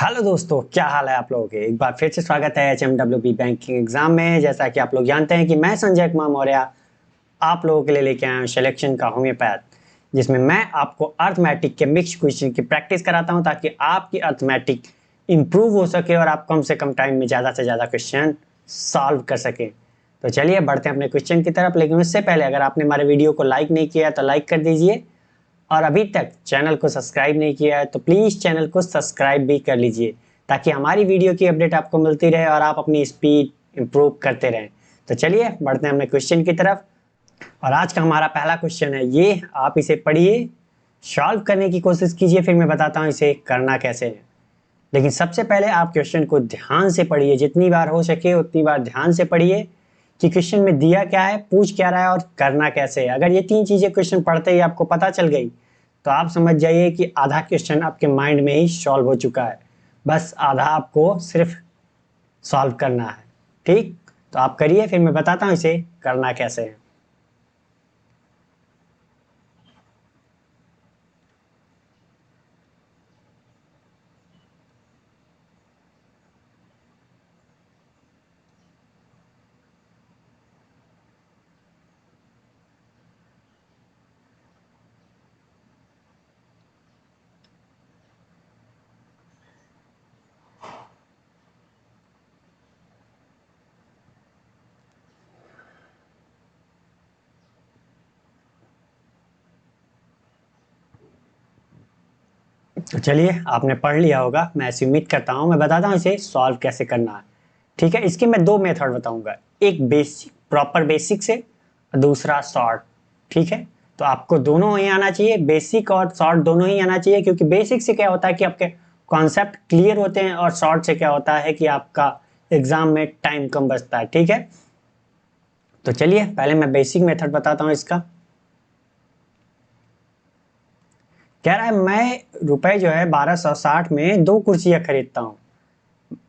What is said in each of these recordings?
Hello दोस्तों, क्या हाल है आप लोगों के। एक बार फिर से स्वागत है HMWB बैंकिंग एग्जाम में। जैसा कि आप लोग जानते हैं कि मैं संजय कुमार मौर्य आप लोगों के लिए लेके आया हूँ सिलेक्शन का होम्योपैथ, जिसमें मैं आपको अर्थमेटिक के मिक्स क्वेश्चन की प्रैक्टिस कराता हूँ ताकि आपकी अर्थमेटिक इंप्रूव हो सके और आप कम से कम टाइम में ज़्यादा से ज़्यादा क्वेश्चन सॉल्व कर सकें। तो चलिए बढ़ते हैं अपने क्वेश्चन की तरफ। लेकिन उससे पहले अगर आपने हमारे वीडियो को लाइक नहीं किया तो लाइक कर दीजिए, और अभी तक चैनल को सब्सक्राइब नहीं किया है तो प्लीज़ चैनल को सब्सक्राइब भी कर लीजिए, ताकि हमारी वीडियो की अपडेट आपको मिलती रहे और आप अपनी स्पीड इंप्रूव करते रहें। तो चलिए बढ़ते हैं अपने क्वेश्चन की तरफ। और आज का हमारा पहला क्वेश्चन है ये, आप इसे पढ़िए, सॉल्व करने की कोशिश कीजिए, फिर मैं बताता हूँ इसे करना कैसे है। लेकिन सबसे पहले आप क्वेश्चन को ध्यान से पढ़िए, जितनी बार हो सके उतनी बार ध्यान से पढ़िए कि क्वेश्चन में दिया क्या है, पूछ क्या रहा है और करना कैसे है। अगर ये तीन चीज़ें क्वेश्चन पढ़ते ही आपको पता चल गई तो आप समझ जाइए कि आधा क्वेश्चन आपके माइंड में ही सॉल्व हो चुका है। बस आधा आपको सिर्फ सॉल्व करना है। ठीक, तो आप करिए, फिर मैं बताता हूँ इसे करना कैसे है। तो चलिए, आपने पढ़ लिया होगा, मैं ऐसी उम्मीद करता हूँ। मैं बताता हूँ इसे सॉल्व कैसे करना है। ठीक है, इसके मैं दो मेथड बताऊंगा, एक बेसिक प्रॉपर बेसिक से, दूसरा शॉर्ट। ठीक है, तो आपको दोनों ही आना चाहिए, बेसिक और शॉर्ट दोनों ही आना चाहिए, क्योंकि बेसिक से क्या होता है कि आपके कॉन्सेप्ट क्लियर होते हैं और शॉर्ट से क्या होता है कि आपका एग्जाम में टाइम कम बचता है। ठीक है, तो चलिए पहले मैं बेसिक मेथड बताता हूँ इसका। कह रहा है मैं रुपए जो है 1260 में दो कुर्सियां खरीदता हूँ।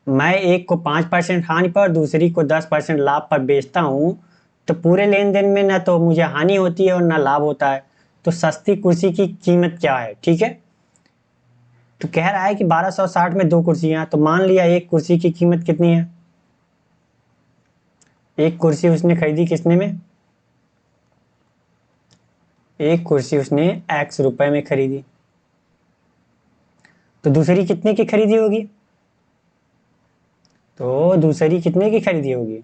मैं एक को 5% हानि पर, दूसरी को 10% लाभ पर बेचता हूँ। तो पूरे लेन देन में ना तो मुझे हानि होती है और ना लाभ होता है। तो सस्ती कुर्सी की कीमत क्या है। ठीक है, तो कह रहा है कि 1260 में दो कुर्सियां, तो मान लिया एक कुर्सी की कीमत कितनी है। एक कुर्सी उसने खरीदी कितने में, एक कुर्सी उसने x रुपए में खरीदी। तो दूसरी कितने की खरीदी होगी, तो दूसरी कितने की खरीदी होगी।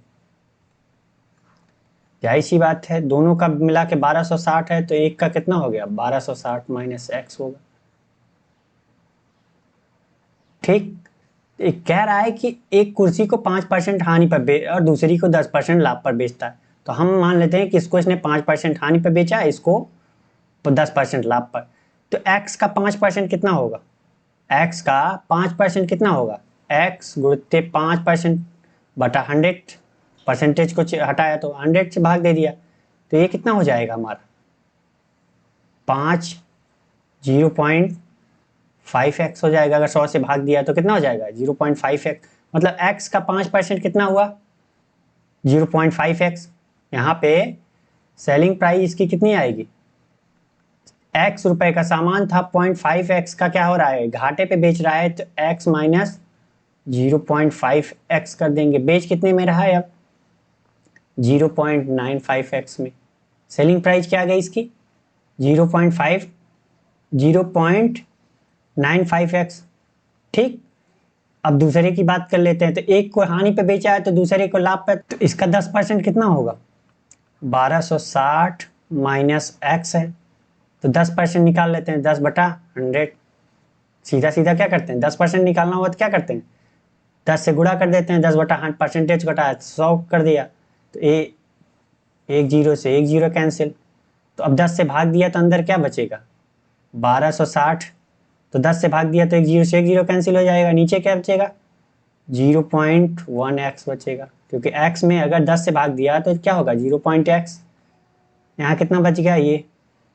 जाहिर सी बात है, दोनों का मिला के 1260 है, तो एक का कितना हो गया, 1260 माइनस एक्स होगा। ठीक, एक कह रहा है कि एक कुर्सी को 5% हानि पर और दूसरी को 10% लाभ पर बेचता है। तो हम मान लेते हैं कि इसको इसने 5% हानि पर बेचा है, इसको 10% लाभ पर। तो x का 5% कितना होगा, x का 5% कितना होगा, x गुणित 5% बटा 100, परसेंटेज को हटाया तो 100 से भाग दे दिया, तो ये कितना हो जाएगा हमारा 5, 0.5x हो जाएगा। अगर 100 से भाग दिया तो कितना हो जाएगा 0.5x, मतलब x का 5% कितना हुआ 0.5x। यहाँ पे सेलिंग प्राइस इसकी कितनी आएगी, x रुपए का सामान था, 0.5x का क्या हो रहा है, घाटे पे बेच रहा है, तो x माइनस 0.5x कर देंगे। बेच कितने में रहा है अब 0.95x में। सेलिंग प्राइस क्या आ गई इसकी 0.5, 0.95x। ठीक, अब दूसरे की बात कर लेते हैं। तो एक को हानि पे बेचा है तो दूसरे को लाभ पे, तो इसका 10% कितना होगा 1260 माइनस एक्स है, तो 10% निकाल लेते हैं, 10/100। सीधा सीधा क्या करते हैं, 10% निकालना हुआ तो क्या करते हैं 10 से गुणा कर देते हैं, 10/100 परसेंटेज घटा 100 कर दिया, तो एक जीरो से एक जीरो कैंसिल। तो अब 10 से भाग दिया तो अंदर क्या बचेगा 1260, तो 10 से भाग दिया तो एक जीरो से एक जीरो कैंसिल हो जाएगा, नीचे क्या बचेगा 0.1x बचेगा, क्योंकि x में अगर 10 से भाग दिया तो क्या होगा 0.x। यहाँ कितना बच गया ये,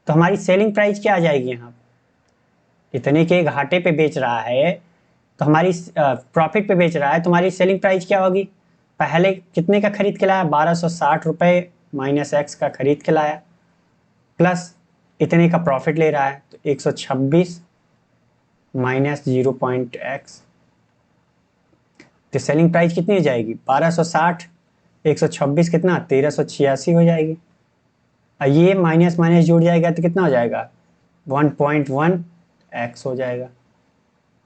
तो हमारी सेलिंग प्राइस क्या आ जाएगी, यहाँ इतने के घाटे पे बेच रहा है तो हमारी प्रॉफिट पे बेच रहा है, तो हमारी सेलिंग प्राइस क्या होगी, पहले कितने का खरीद के लाया 1260 रुपए माइनस एक्स का खरीद के लाया, प्लस इतने का प्रॉफिट ले रहा है, तो 126 माइनस 0.x, तो सेलिंग प्राइस कितनी हो जाएगी 1260, 126 कितना 1386 हो जाएगी। और ये माइनस माइनस जुड़ जाएगा तो कितना हो जाएगा 1.1x हो जाएगा।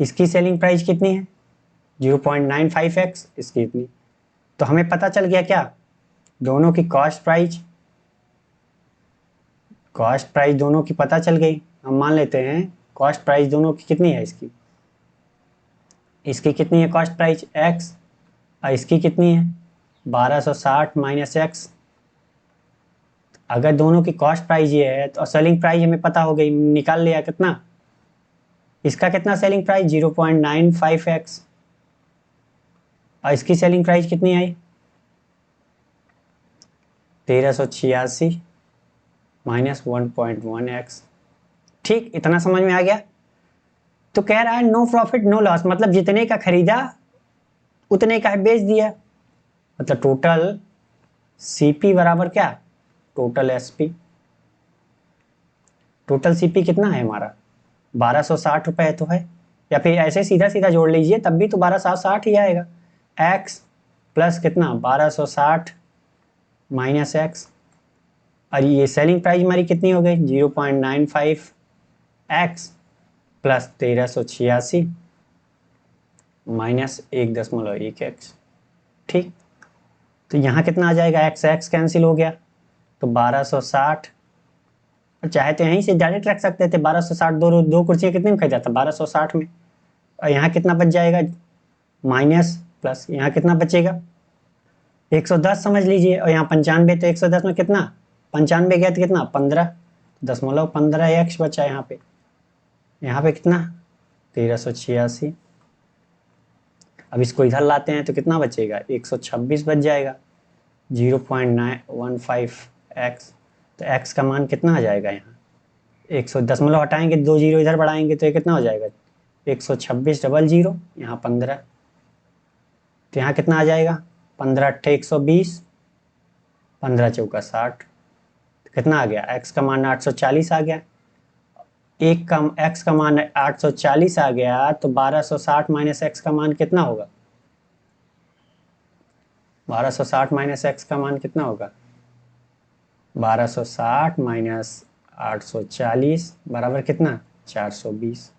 इसकी सेलिंग प्राइस कितनी है 0.95x, इसकी इतनी। तो हमें पता चल गया क्या, दोनों की कॉस्ट प्राइस दोनों की पता चल गई। हम मान लेते हैं कॉस्ट प्राइस दोनों की कितनी है, इसकी कितनी है कॉस्ट प्राइस x, और इसकी कितनी है 1260 माइनस x। अगर दोनों की कॉस्ट प्राइस ये है तो सेलिंग प्राइस हमें पता हो गई, निकाल लिया कितना, इसका कितना सेलिंग प्राइस 0.95x, और इसकी सेलिंग प्राइस कितनी आई 1386 माइनस 1.1x। ठीक, इतना समझ में आ गया। तो कह रहा है नो प्रॉफिट नो लॉस, मतलब जितने का खरीदा उतने का बेच दिया, मतलब टोटल सीपी बराबर क्या, टोटल एसपी। टोटल सीपी कितना है हमारा 1260 रुपए तो है, या फिर ऐसे सीधा सीधा जोड़ लीजिए तब भी तो 1260 ही आएगा। x प्लस कितना 1260 माइनस x, और ये सेलिंग प्राइस हमारी कितनी हो गई 0.95x प्लस 1386 माइनस 1.1x। ठीक, तो यहाँ कितना आ जाएगा x कैंसिल हो गया तो 1260, और चाहे तो यहीं से डायरेक्ट रख सकते थे 1260, दो कुर्सियाँ कितने में खरीदा था 1260 में, और यहाँ कितना बच जाएगा माइनस प्लस, यहाँ कितना बचेगा 110 समझ लीजिए, और यहाँ 95 तो 110 में कितना 95 गया तो कितना 15.15x बचा यहाँ पे कितना 1386। अब इसको इधर लाते हैं तो कितना बचेगा 126 बच जाएगा 0.915x। तो x का मान कितना आ जाएगा यहाँ 110 हटाएंगे 2 जीरो इधर बढ़ाएंगे तो ये कितना हो जाएगा 126 डबल जीरो यहाँ 15, तो यहाँ कितना आ जाएगा 15 अट्ठे 120, 15 चौका 60, तो कितना आ गया x का मान 840 आ गया। x का मान 840 आ गया तो 1260 माइनस x का मान कितना होगा 1260 माइनस x का मान कितना होगा 1260 माइनस 840 बराबर कितना 420।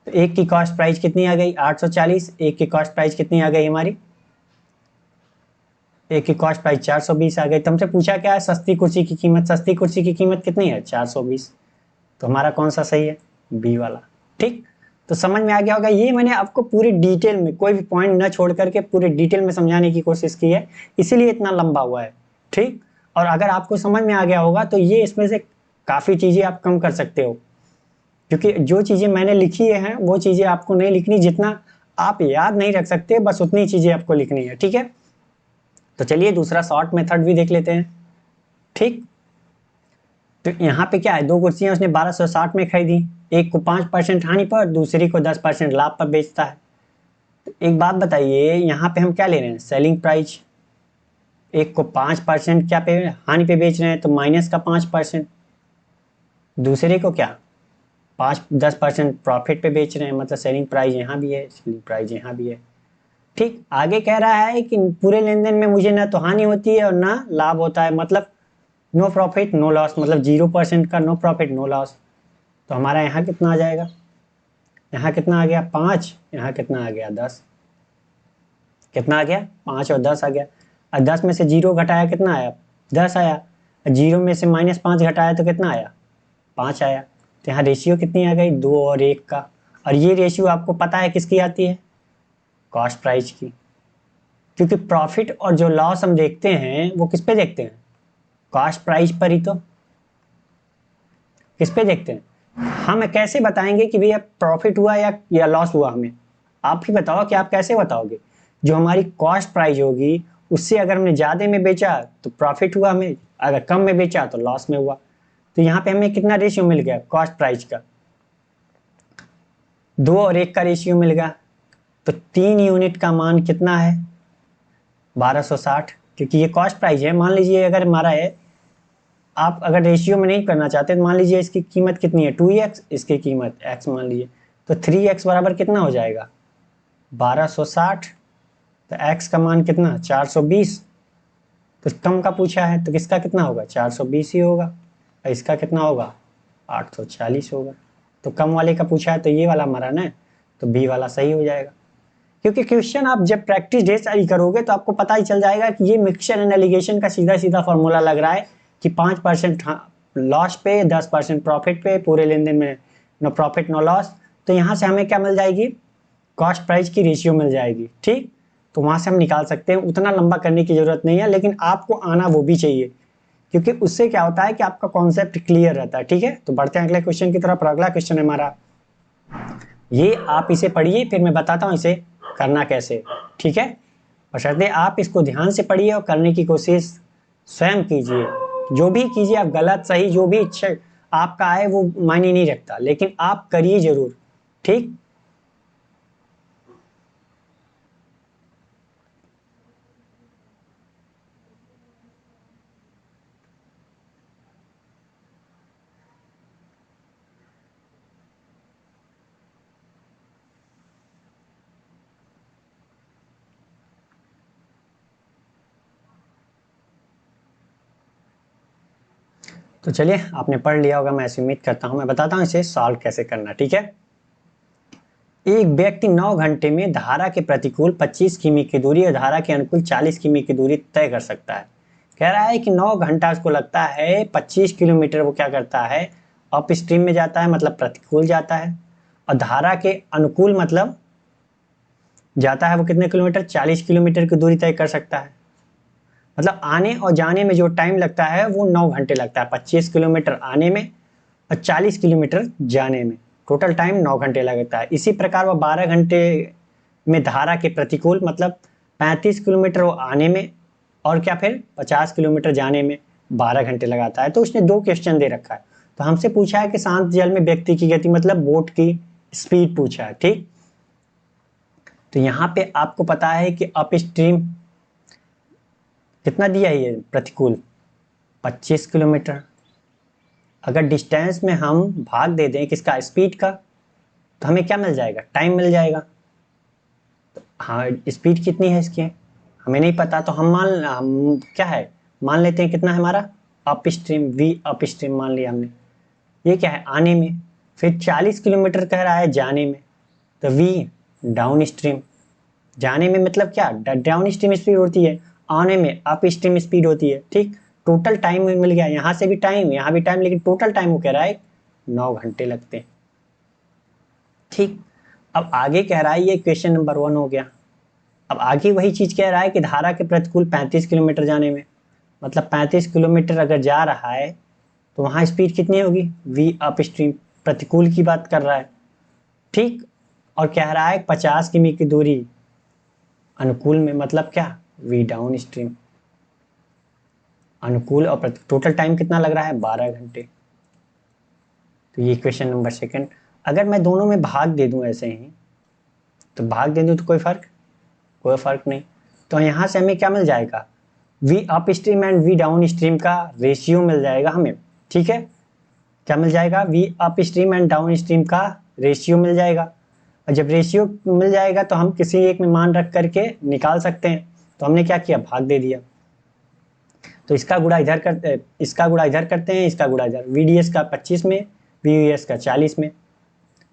तो एक की कॉस्ट प्राइस कितनी आ गई 840, एक की कॉस्ट प्राइस कितनी आ गई हमारी, एक की कॉस्ट प्राइस 420 आ गई। तुमसे पूछा क्या है सस्ती कुर्सी की कीमत कितनी है 420, तो हमारा कौन सा सही है बी वाला। ठीक, तो समझ में आ गया होगा। ये मैंने आपको पूरी डिटेल में कोई भी पॉइंट न छोड़ करके पूरे डिटेल में समझाने की कोशिश की है, इसीलिए इतना लंबा हुआ है। ठीक, और अगर आपको समझ में आ गया होगा तो ये इसमें से काफ़ी चीज़ें आप कम कर सकते हो, क्योंकि जो चीज़ें मैंने लिखी हैं वो चीज़ें आपको नहीं लिखनी, जितना आप याद नहीं रख सकते बस उतनी चीज़ें आपको लिखनी है। ठीक है, तो चलिए दूसरा शॉर्ट मेथड भी देख लेते हैं। ठीक, तो यहाँ पे क्या है, दो कुर्सियाँ उसने 1260 में खरीदी, एक को 5% हानि पर, दूसरी को 10% लाभ पर बेचता है। तो एक बात बताइए, यहाँ पे हम क्या ले रहे हैं सेलिंग प्राइस, एक को 5% क्या पे हानि पे बेच रहे हैं तो माइनस का 5%, दूसरे को क्या 10% प्रॉफिट पे बेच रहे हैं, मतलब सेलिंग प्राइस यहाँ भी है सेलिंग प्राइस यहाँ भी है। ठीक, आगे कह रहा है कि पूरे लेन देन में मुझे ना तो हानि होती है और ना लाभ होता है, मतलब नो प्रॉफिट नो लॉस, मतलब 0% का नो प्रॉफिट नो लॉस। तो हमारा यहाँ कितना आ जाएगा, यहाँ कितना आ गया 5, यहाँ कितना आ गया 10, कितना आ गया 5 और 10 आ गया। और 10 में से 0 घटाया कितना आया 10 आया, 0 में से -5 घटाया तो कितना आया 5 आया। तो यहाँ रेशियो कितनी आ गई 2 और 1 का, और ये रेशियो आपको पता है किसकी आती है कॉस्ट प्राइस की, क्योंकि प्रॉफिट और जो लॉस हम देखते हैं वो किस पे देखते हैं कॉस्ट प्राइस पर ही, तो किस पे देखते हैं। हम कैसे बताएंगे कि भैया प्रॉफिट हुआ या लॉस हुआ, हमें आप ही बताओ कि आप कैसे बताओगे। जो हमारी कॉस्ट प्राइस होगी उससे अगर हमने ज़्यादा में बेचा तो प्रॉफिट हुआ, हमें अगर कम में बेचा तो लॉस में हुआ। तो यहाँ पे हमें कितना रेशियो मिल गया कॉस्ट प्राइस का 2 और 1 का रेशियो मिल गया। तो 3 यूनिट का मान कितना है 1260, क्योंकि ये कॉस्ट प्राइस है। मान लीजिए अगर हमारा है, आप अगर रेशियो में नहीं करना चाहते तो मान लीजिए इसकी कीमत कितनी है 2x, इसकी कीमत x मान लीजिए, तो 3x बराबर कितना हो जाएगा 1260 तो x का मान कितना 420, तो कम का पूछा है तो किसका कितना होगा 420 ही होगा, और इसका कितना होगा 840 होगा। तो कम वाले का पूछा है तो ये वाला हमारा ना, तो बी वाला सही हो जाएगा। क्योंकि क्वेश्चन आप जब प्रैक्टिस ढेर सारी करोगे तो आपको पता ही चल जाएगा कि ये मिक्सचर एंड एलिगेशन का सीधा सीधा फॉर्मूला लग रहा है कि 5% लॉस पे 10% प्रॉफिट पे, पूरे लेन देन में नो प्रॉफिट नो लॉस। तो यहाँ से हमें क्या मिल जाएगी, कॉस्ट प्राइस की रेशियो मिल जाएगी। ठीक, तो वहाँ से हम निकाल सकते हैं, उतना लंबा करने की जरूरत नहीं है, लेकिन आपको आना वो भी चाहिए, क्योंकि उससे क्या होता है कि आपका कॉन्सेप्ट क्लियर रहता है। ठीक है, तो बढ़ते हैं अगले क्वेश्चन की तरफ। अगला क्वेश्चन है हमारा, ये आप इसे पढ़िए फिर मैं बताता हूँ इसे करना कैसे। ठीक है, बशर्ते आप इसको ध्यान से पढ़िए और करने की कोशिश स्वयं कीजिए। जो भी कीजिए आप, गलत सही जो भी इच्छा आपका आए वो मायने नहीं रखता, लेकिन आप करिए जरूर। ठीक, तो चलिए आपने पढ़ लिया होगा, मैं ऐसी उम्मीद करता हूँ। मैं बताता हूँ इसे सॉल्व कैसे करना। ठीक है, एक व्यक्ति 9 घंटे में धारा के प्रतिकूल 25 किमी की दूरी और धारा के अनुकूल 40 किमी की दूरी तय कर सकता है। कह रहा है कि 9 घंटा उसको लगता है, 25 किलोमीटर वो क्या करता है अप स्ट्रीम में जाता है, मतलब प्रतिकूल जाता है, और धारा के अनुकूल मतलब जाता है वो कितने किलोमीटर 40 किलोमीटर की दूरी तय कर सकता है। मतलब आने और जाने में जो टाइम लगता है वो 9 घंटे लगता है, 25 किलोमीटर आने में और 40 किलोमीटर जाने में, टोटल टाइम 9 घंटे लगता है। इसी प्रकार वो 12 घंटे में धारा के प्रतिकूल मतलब 35 किलोमीटर वो आने में और क्या फिर 50 किलोमीटर जाने में 12 घंटे लगाता है। तो उसने 2 क्वेश्चन दे रखा है, तो हमसे पूछा है कि शांत जल में व्यक्ति की गति मतलब बोट की स्पीड पूछा है। ठीक, तो यहाँ पे आपको पता है कि अप स्ट्रीम कितना दिया है, ये प्रतिकूल 25 किलोमीटर। अगर डिस्टेंस में हम भाग दे दें किसका स्पीड का, तो हमें क्या मिल जाएगा टाइम मिल जाएगा। तो हाँ, स्पीड कितनी है इसकी हमें नहीं पता, तो हम क्या है मान लेते हैं कितना है हमारा upstream, V upstream मान लिया हमने। ये क्या है आने में, फिर 40 किलोमीटर कह रहा है जाने में, तो वी डाउन स्ट्रीम। जाने में मतलब क्या डाउन स्ट्रीम स्पीड होती है, आने में अप स्ट्रीम स्पीड होती है। ठीक, टोटल टाइम मिल गया, यहाँ से भी टाइम यहाँ भी टाइम, लेकिन टोटल टाइम वो कह रहा है 9 घंटे लगते हैं। ठीक, अब आगे कह रहा है, ये क्वेश्चन नंबर 1 हो गया। अब आगे वही चीज कह रहा है कि धारा के प्रतिकूल 35 किलोमीटर जाने में, मतलब 35 किलोमीटर अगर जा रहा है तो वहां स्पीड कितनी होगी वी अप स्ट्रीम, प्रतिकूल की बात कर रहा है। ठीक, और कह रहा है 50 किमी की दूरी अनुकूल में, मतलब क्या वी डाउन स्ट्रीम। अनुकूल और टोटल टाइम कितना लग रहा है 12 घंटे। तो ये क्वेश्चन नंबर 2। अगर मैं दोनों में भाग दे दूं ऐसे ही, तो भाग दे दूं तो कोई फर्क नहीं। तो यहाँ से हमें क्या मिल जाएगा V upstream and V downstream का रेशियो मिल जाएगा हमें। ठीक है, क्या मिल जाएगा V upstream and downstream का रेशियो मिल जाएगा। और जब रेशियो मिल जाएगा तो हम किसी एक में मान रख करके निकाल सकते हैं। तो हमने क्या किया भाग दे दिया, तो इसका गुणा इधर करते हैं, इसका गुणा इधर करते हैं, इसका गुणा इधर, VDS का 25 में VUS का 40 में।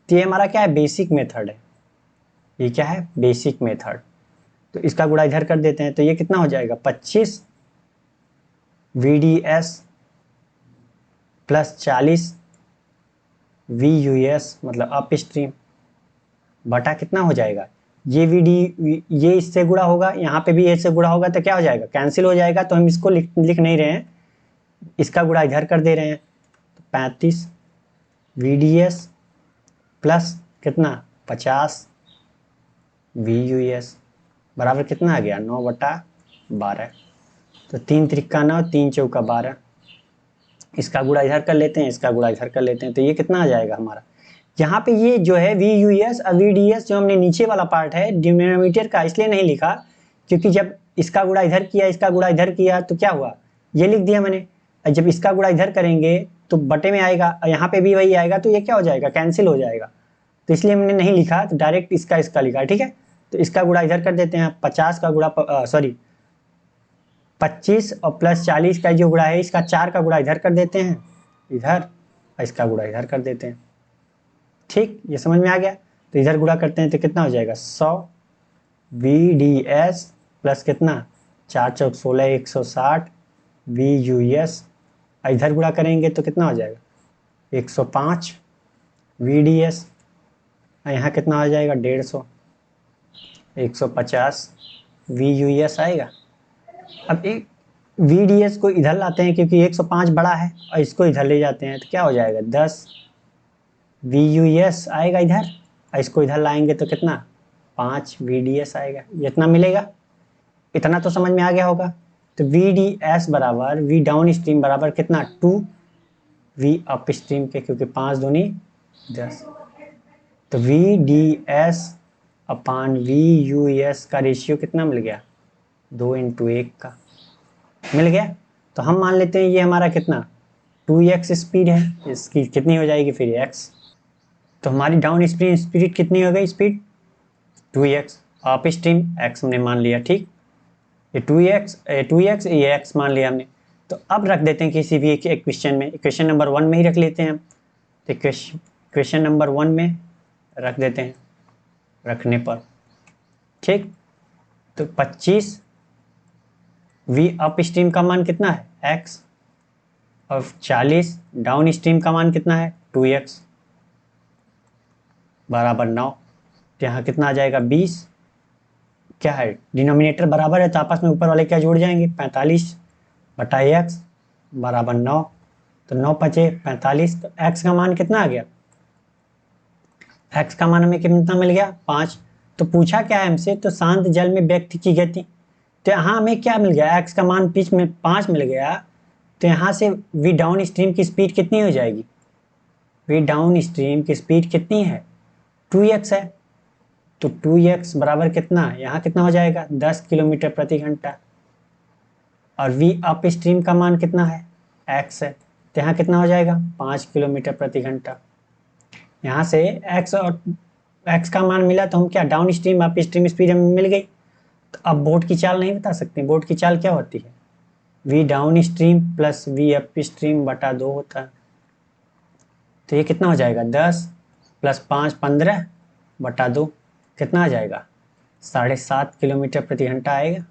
तो ये हमारा क्या है बेसिक मेथड है, ये क्या है बेसिक मेथड। तो इसका गुणा इधर कर देते हैं, तो ये कितना हो जाएगा 25 VDS प्लस 40 VUS मतलब अप स्ट्रीम बटा कितना हो जाएगा ये ये इससे गुणा होगा, यहाँ पे भी ए से गुणा होगा, तो क्या हो जाएगा कैंसिल हो जाएगा। तो हम इसको लिख नहीं रहे हैं, इसका गुणा इधर कर दे रहे हैं। तो 35 VDS प्लस कितना 50 VUS बराबर कितना आ गया 9/12। तो 3 त्रिका 9, 3 चौका 12। इसका गुणा इधर कर लेते हैं, इसका गुणा इधर कर लेते हैं, तो ये कितना आ जाएगा हमारा। यहाँ पे ये जो है VUS और VDS जो हमने नीचे वाला पार्ट है डिनोमिनेटर का इसलिए नहीं लिखा, क्योंकि जब इसका गुणा इधर किया इसका गुणा इधर किया तो क्या हुआ ये लिख दिया मैंने। जब इसका गुणा इधर करेंगे तो बटे में आएगा और यहाँ पे भी वही आएगा, तो ये क्या हो जाएगा कैंसिल हो जाएगा। तो इसलिए हमने नहीं लिखा, तो डायरेक्ट इसका लिखा। ठीक है, तो इसका गुणा इधर कर देते हैं, 50 का गुणा 25 और प्लस 40 का जो गुणा है इसका 4 का गुणा इधर कर देते हैं, इधर, और इसका गुणा इधर कर देते हैं। ठीक, ये समझ में आ गया। तो इधर गुणा करते हैं तो कितना हो जाएगा 100 VDS प्लस कितना 4 चौक 16 160 VUS, इधर गुणा करेंगे तो कितना हो जाएगा 105 VDS, यहाँ कितना आ जाएगा 150 150 VUS आएगा। अब एक VDS को इधर लाते हैं क्योंकि 105 बड़ा है और इसको इधर ले जाते हैं तो क्या हो जाएगा 10 VUS आएगा इधर, और इसको इधर लाएंगे तो कितना 5 VDS आएगा। इतना मिलेगा, इतना तो समझ में आ गया होगा। तो VDS बराबर V डाउन स्ट्रीम बराबर कितना 2 V अप स्ट्रीम के, क्योंकि 5 दूनी 10, तो VDS अपान VUS का रेशियो कितना मिल गया 2:1 का मिल गया। तो हम मान लेते हैं ये हमारा कितना 2x स्पीड है, इसकी कितनी हो जाएगी फिर x, तो हमारी डाउन स्ट्रीम स्पीड कितनी हो गई speed 2x, up stream x हमने मान लिया। ठीक, ये 2x ये x मान लिया हमने। तो अब रख देते हैं किसी भी एक क्वेश्चन में, क्वेश्चन नंबर 1 में ही रख लेते हैं हम। तो क्वेश्चन नंबर 1 में रख देते हैं, रखने पर ठीक, तो 25 V अप स्ट्रीम का मान कितना है x, और 40 डाउन स्ट्रीम का मान कितना है 2x बराबर 9, तो यहाँ कितना आ जाएगा 20, क्या है डिनोमिनेटर बराबर है तो आपस में ऊपर वाले क्या जोड़ जाएंगे 45 बटा x बराबर 9, तो 9 पचे 45, तो x का मान कितना आ गया, x का मान हमें कितना मिल गया 5। तो पूछा क्या है हमसे, तो शांत जल में व्यक्ति की गति, तो यहाँ हमें क्या मिल गया x का मान बीच में 5 मिल गया, तो यहाँ से V डाउन स्ट्रीम की स्पीड कितनी हो जाएगी, V डाउन स्ट्रीम की स्पीड कितनी है 2x है, तो 2x बराबर कितना, यहाँ कितना हो जाएगा 10 किलोमीटर प्रति घंटा, और V अप स्ट्रीम का मान कितना है x है, तो यहाँ कितना हो जाएगा 5 किलोमीटर प्रति घंटा। यहाँ से x और x का मान मिला तो हम क्या down stream up stream speed हमें मिल गई। तो अब बोट की चाल नहीं बता सकते, बोट की चाल क्या होती है V down stream plus V up stream बटा 2 होता है। तो ये कितना हो जाएगा 10 प्लस 5 15 बटा 2 कितना आ जाएगा 7.5 किलोमीटर प्रति घंटा आएगा।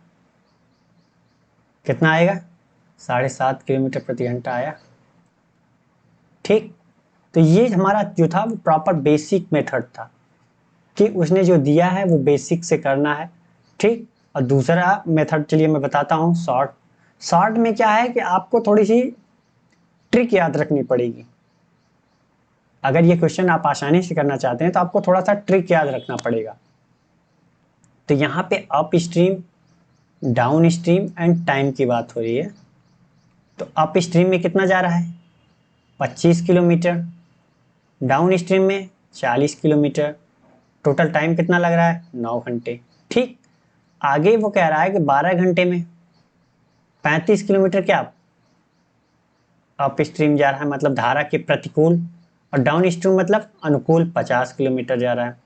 कितना आएगा 7.5 किलोमीटर प्रति घंटा आया। ठीक, तो ये हमारा जो था वो प्रॉपर बेसिक मेथड था कि उसने जो दिया है वो बेसिक से करना है। ठीक, और दूसरा मेथड चलिए मैं बताता हूँ शॉर्ट में क्या है कि आपको थोड़ी सी ट्रिक याद रखनी पड़ेगी। अगर ये क्वेश्चन आप आसानी से करना चाहते हैं तो आपको थोड़ा सा ट्रिक याद रखना पड़ेगा। तो यहाँ पे up stream down stream and time की बात हो रही है। तो अप स्ट्रीम में कितना जा रहा है 25 किलोमीटर, डाउन स्ट्रीम में 40 किलोमीटर, टोटल टाइम कितना लग रहा है 9 घंटे। ठीक, आगे वो कह रहा है कि 12 घंटे में 35 किलोमीटर क्या अप स्ट्रीम जा रहा है, मतलब धारा के प्रतिकूल, और डाउन स्ट्रीम मतलब अनुकूल 50 किलोमीटर जा रहा है।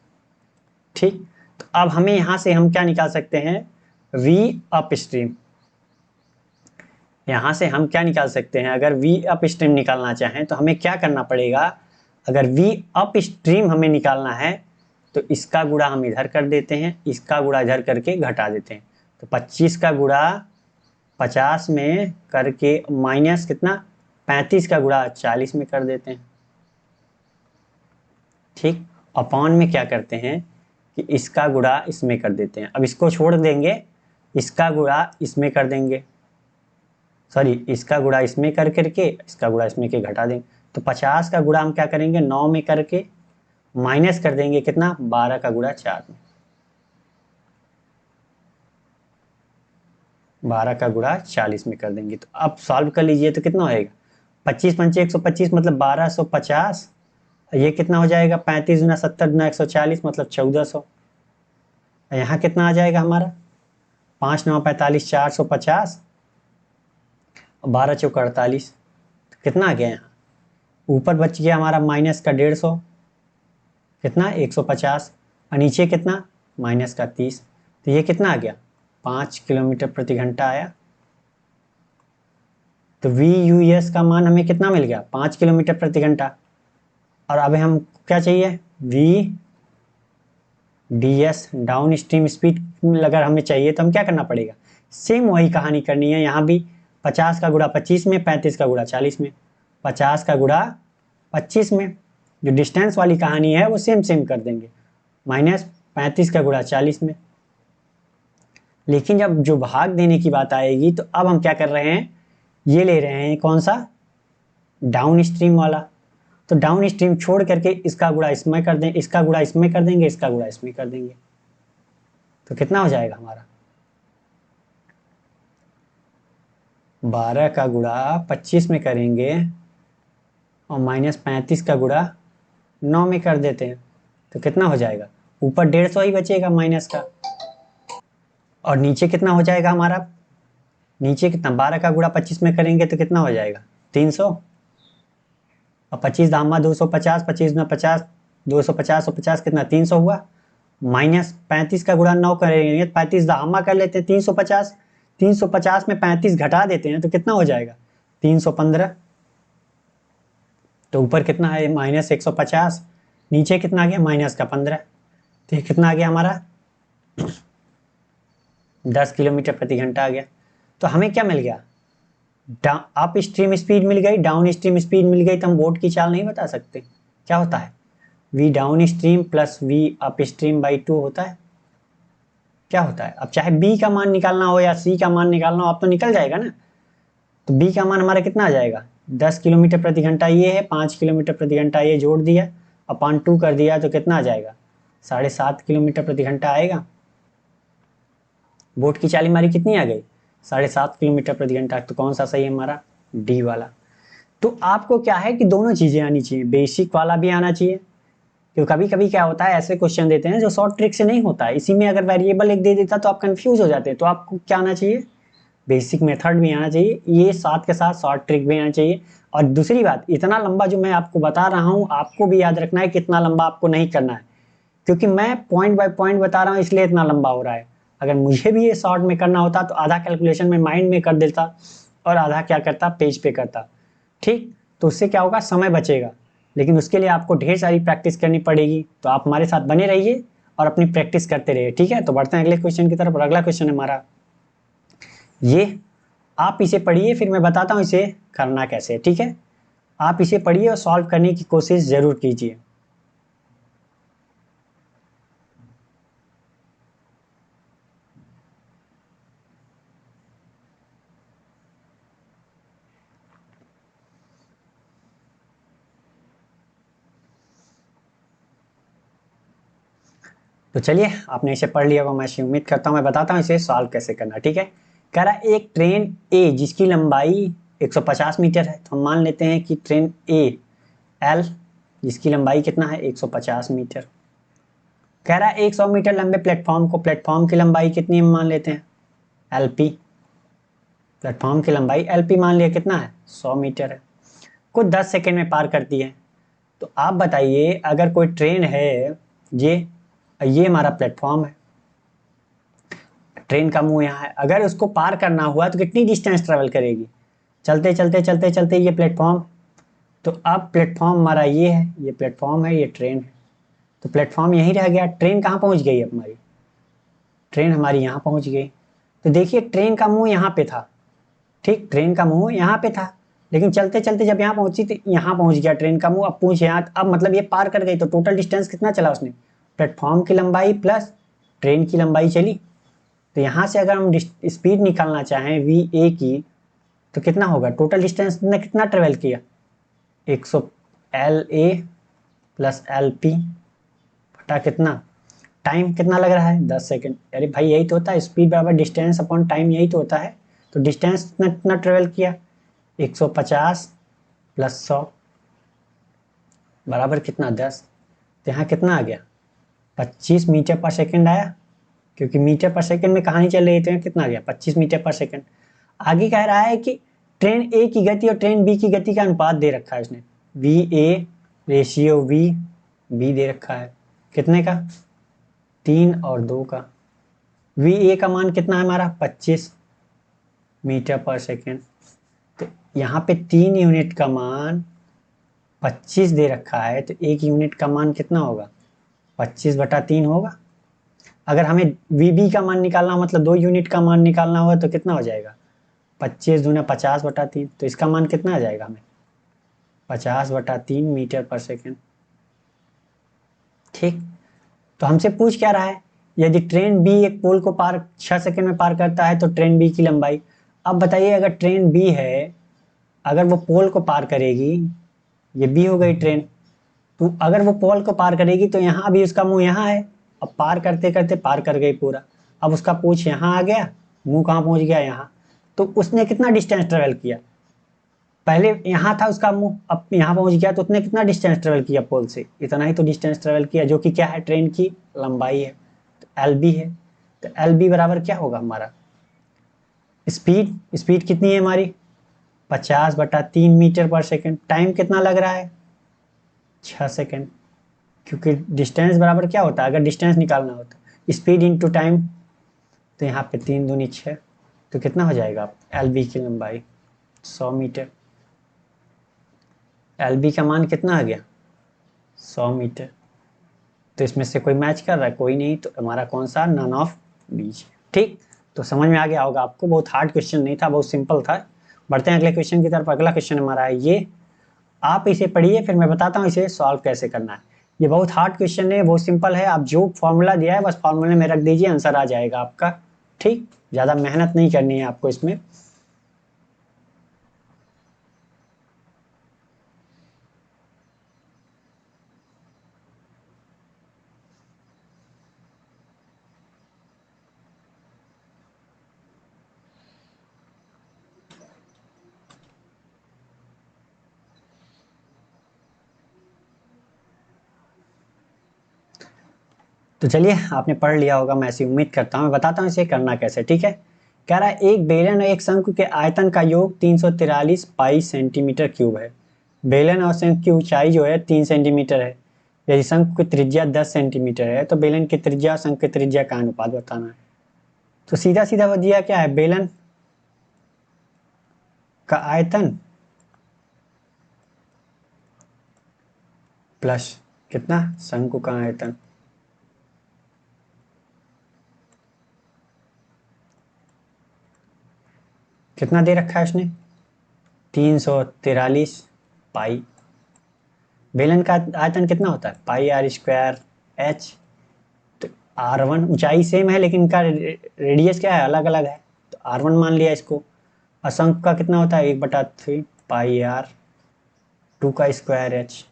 ठीक, तो अब हमें यहाँ से हम क्या निकाल सकते हैं V अप स्ट्रीम, यहाँ से हम क्या निकाल सकते हैं, अगर V अप स्ट्रीम निकालना चाहें तो हमें क्या करना पड़ेगा, अगर V अप स्ट्रीम हमें निकालना है तो इसका गुणा हम इधर कर देते हैं, इसका गुणा इधर करके घटा देते हैं। तो 25 का गुणा 50 में करके माइनस कितना 35 का गुणा 40 में कर देते हैं। ठीक, अपॉन में क्या करते हैं कि इसका गुणा इसमें कर देते हैं। अब इसको छोड़ देंगे, इसका गुणा इसमें कर देंगे, सॉरी इसका गुणा इसमें कर करके इसका गुणा इसमें के घटा देंगे। तो 50 का गुणा हम क्या करेंगे 9 में करके माइनस कर देंगे कितना 12 का गुणा 4 में, 12 का गुणा 40 में कर देंगे। तो अब सॉल्व कर लीजिए तो कितना होएगा 25 पंचे 125 मतलब 1250, ये कितना हो जाएगा 35 गुना 70 गुना 140 मतलब 1400। यहाँ कितना आ जाएगा हमारा 5 9 45 450 और 12 चौक 48, कितना आ गया यहाँ ऊपर बच गया हमारा माइनस का 150, कितना 150, और नीचे कितना माइनस का 30, तो ये कितना आ गया 5 किलोमीटर प्रति घंटा आया। तो वी यू एस का मान हमें कितना मिल गया 5 किलोमीटर प्रति घंटा। और अब हम क्या चाहिए V D S downstream speed अगर हमें चाहिए तो हम क्या करना पड़ेगा, सेम वही कहानी करनी है। यहाँ भी 50 का गुणा 25 में, 35 का गुणा 40 में, 50 का गुणा 25 में, जो डिस्टेंस वाली कहानी है वो सेम सेम कर देंगे, माइनस 35 का गुणा 40 में। लेकिन जब जो भाग देने की बात आएगी तो अब हम क्या कर रहे हैं, ये ले रहे हैं कौन सा डाउन स्ट्रीम वाला। तो डाउन स्ट्रीम छोड़ करके इसका गुणा इसमें कर दें, इसका गुणा इसमें कर देंगे, इसका गुणा इसमें कर देंगे, तो कितना हो जाएगा हमारा 12 का गुणा 25 में करेंगे और माइनस 35 का गुणा 9 में कर देते हैं, तो कितना हो जाएगा ऊपर 150 ही बचेगा माइनस का, और नीचे कितना हो जाएगा हमारा, नीचे कितना 12 का गुणा 25 में करेंगे तो कितना हो जाएगा 300, और 25 दामा 250, 25 ना 50, 250 और 50 कितना 300 हुआ, माइनस 35 का गुणा 9 करेंगे, 35 दामा कर लेते हैं 350, 350 में 35 घटा देते हैं तो कितना हो जाएगा 315। तो ऊपर कितना है माइनस 150, नीचे कितना आ गया माइनस का 15, तो ये कितना आ गया हमारा 10 किलोमीटर प्रति घंटा आ गया। तो हमें क्या मिल गया, अप स्ट्रीम स्पीड मिल गई, डाउन स्ट्रीम स्पीड मिल गई। तो हम बोट की चाल नहीं बता सकते, क्या होता है v down stream plus v up stream by 2 होता है, क्या होता है। अब चाहे b का मान निकालना हो या c का मान निकालना हो, आप तो निकल जाएगा ना। तो b का मान हमारा कितना आ जाएगा 10 किलोमीटर प्रति घंटा ये है, 5 किलोमीटर प्रति घंटा ये जोड़ दिया अपॉन 2 कर दिया, तो कितना आ जाएगा 7.5 किलोमीटर प्रति घंटा आएगा। बोट की चाल हमारी कितनी आ गई 7.5 किलोमीटर प्रति घंटा। तो कौन सा सही है हमारा डी वाला। तो आपको क्या है कि दोनों चीजें आनी चाहिए, बेसिक वाला भी आना चाहिए, क्योंकि कभी कभी क्या होता है ऐसे क्वेश्चन देते हैं जो शॉर्ट ट्रिक से नहीं होता है, इसी में अगर वेरिएबल एक दे देता तो आप कंफ्यूज हो जाते। तो आपको क्या आना चाहिए, बेसिक मेथड भी आना चाहिए, ये साथ के साथ शॉर्ट ट्रिक भी आना चाहिए। और दूसरी बात, इतना लंबा जो मैं आपको बता रहा हूँ आपको भी याद रखना है कि इतना लंबा आपको नहीं करना है, क्योंकि मैं पॉइंट बाय पॉइंट बता रहा हूँ इसलिए इतना लंबा हो रहा है। अगर मुझे भी ये शॉर्ट में करना होता तो आधा कैलकुलेशन में माइंड में कर देता और आधा क्या करता पेज पे करता, ठीक। तो उससे क्या होगा समय बचेगा, लेकिन उसके लिए आपको ढेर सारी प्रैक्टिस करनी पड़ेगी। तो आप हमारे साथ बने रहिए और अपनी प्रैक्टिस करते रहिए, ठीक है। तो बढ़ते हैं अगले क्वेश्चन की तरफ। और अगला क्वेश्चन है हमारा ये, आप इसे पढ़िए फिर मैं बताता हूँ इसे करना कैसे है, ठीक है। आप इसे पढ़िए और सॉल्व करने की कोशिश जरूर कीजिए। तो चलिए आपने इसे पढ़ लिया होगा, मैं उम्मीद करता हूँ। मैं बताता हूँ इसे सॉल्व कैसे करना, ठीक है। कह रहा है एक ट्रेन ए जिसकी लंबाई 150 मीटर है, तो हम मान लेते हैं कि ट्रेन ए एल जिसकी लंबाई कितना है 150 मीटर। कह रहा है 100 मीटर लंबे प्लेटफॉर्म को, प्लेटफॉर्म की लंबाई कितनी हम मान लेते हैं एल पी, प्लेटफॉर्म की लंबाई एल पी मान लिया कितना है 100 मीटर है, कुछ 10 सेकेंड में पार करती है। तो आप बताइए अगर कोई ट्रेन है, ये हमारा प्लेटफॉर्म है, ट्रेन का मुंह यहाँ है, अगर उसको पार करना हुआ तो कितनी डिस्टेंस ट्रेवल करेगी, चलते चलते चलते चलते ये प्लेटफॉर्म। तो अब प्लेटफॉर्म हमारा ये है, ये प्लेटफॉर्म है, ये ट्रेन है, तो प्लेटफॉर्म यहीं रह गया। ट्रेन कहाँ पहुँच गई अब हमारी, ट्रेन हमारी यहाँ पहुँच गई। तो देखिए ट्रेन का मुंह यहाँ पे था, ठीक, ट्रेन का मुंह यहाँ पे था, लेकिन चलते चलते जब यहाँ पहुंची तो यहाँ पहुंच गया ट्रेन का मुंह। अब पूछ यहाँ, अब मतलब ये पार कर गई, तो टोटल डिस्टेंस कितना चला उसने, प्लेटफॉर्म की लंबाई प्लस ट्रेन की लंबाई चली। तो यहाँ से अगर हम स्पीड निकालना चाहें वी ए की, तो कितना होगा टोटल डिस्टेंस ने कितना ट्रेवल किया 100 L A plus L P बटा कितना, टाइम कितना लग रहा है 10 सेकेंड। अरे भाई यही तो होता है, स्पीड बराबर डिस्टेंस अपॉन टाइम, यही तो होता है। तो डिस्टेंस कितना ट्रेवल किया 150 प्लस 100 बराबर कितना 10। तो यहाँ कितना आ गया 25 मीटर पर सेकंड आया, क्योंकि मीटर पर सेकंड में कहानी चल रही थी, कितना आ गया 25 मीटर पर सेकंड। आगे कह रहा है कि ट्रेन ए की गति और ट्रेन बी की गति का अनुपात दे रखा है उसने, V A ratio V B दे रखा है, कितने का 3 और 2 का, वी ए का मान कितना है हमारा 25 मीटर पर सेकेंड। तो यहाँ पे 3 यूनिट का मान 25 दे रखा है, तो 1 यूनिट का मान कितना होगा 25/3 होगा। अगर हमें वी बी का मान निकालना हो, मतलब 2 यूनिट का मान निकालना होगा, तो कितना हो जाएगा 25 दूना 50/3। तो इसका मान कितना आ जाएगा हमें 50/3 मीटर पर सेकेंड। ठीक, तो हमसे पूछ क्या रहा है, यदि ट्रेन बी एक पोल को 6 सेकंड में पार करता है तो ट्रेन बी की लंबाई। अब बताइए, अगर ट्रेन बी है, अगर वो पोल को पार करेगी, ये बी हो गई ट्रेन, तो अगर वो पोल को पार करेगी तो यहाँ भी उसका मुंह यहाँ है। अब पार करते करते पार कर गई पूरा, अब उसका पूछ यहाँ आ गया, मुंह कहाँ पहुंच गया यहाँ। तो उसने कितना डिस्टेंस ट्रेवल किया, पहले यहाँ था उसका मुंह, अब यहाँ पहुंच गया, तो उसने कितना डिस्टेंस ट्रेवल किया पोल से, इतना ही तो डिस्टेंस ट्रेवल किया, जो कि क्या है ट्रेन की लंबाई है, तो एल बी है। तो एल बी बराबर क्या होगा हमारा, स्पीड, स्पीड कितनी है हमारी 50/3 मीटर पर सेकेंड। टाइम कितना लग रहा है 6 सेकेंड, क्योंकि डिस्टेंस बराबर क्या होता है, अगर डिस्टेंस निकालना होता है स्पीड इंटू टाइम, तो यहाँ पे 3 दूनी 6, तो कितना हो जाएगा एल बी की लंबाई 100 मीटर। एल बी का मान कितना आ गया 100 मीटर। तो इसमें से कोई मैच कर रहा है, कोई नहीं, तो हमारा कौन सा नन ऑफ बीच। ठीक, तो समझ में आ गया होगा आपको, बहुत हार्ड क्वेश्चन नहीं था, बहुत सिंपल था। बढ़ते हैं अगले क्वेश्चन की तरफ। अगला क्वेश्चन हमारा है ये, आप इसे पढ़िए फिर मैं बताता हूँ इसे सॉल्व कैसे करना है। ये बहुत हार्ड क्वेश्चन है, बहुत सिंपल है, आप जो फॉर्मूला दिया है बस फॉर्मूले में रख दीजिए, आंसर आ जाएगा आपका। ठीक, ज़्यादा मेहनत नहीं करनी है आपको इसमें। तो चलिए, आपने पढ़ लिया होगा, मैं ऐसी उम्मीद करता हूँ। मैं बताता हूँ इसे करना कैसे। ठीक है, कह रहा है एक बेलन और एक शंकु के आयतन का योग 343 पाई सेंटीमीटर क्यूब है। बेलन और शंकु की ऊंचाई जो है 3 सेंटीमीटर है। यदि शंकु की त्रिज्या 10 सेंटीमीटर है तो बेलन की त्रिज्या और शंकु की त्रिज्या का अनुपात बताना है। तो सीधा सीधा वो दिया क्या है, बेलन का आयतन प्लस कितना शंकु का आयतन। कितना दे रखा है उसने 343 पाई। बेलन का आयतन कितना होता है पाई आर स्क्वायर एच। तो आर वन ऊंचाई सेम है लेकिन इनका रेडियस क्या है अलग अलग है, तो आर वन मान लिया इसको। असंख्य का कितना होता है 1/3 पाई आर 2 का स्क्वायर एच।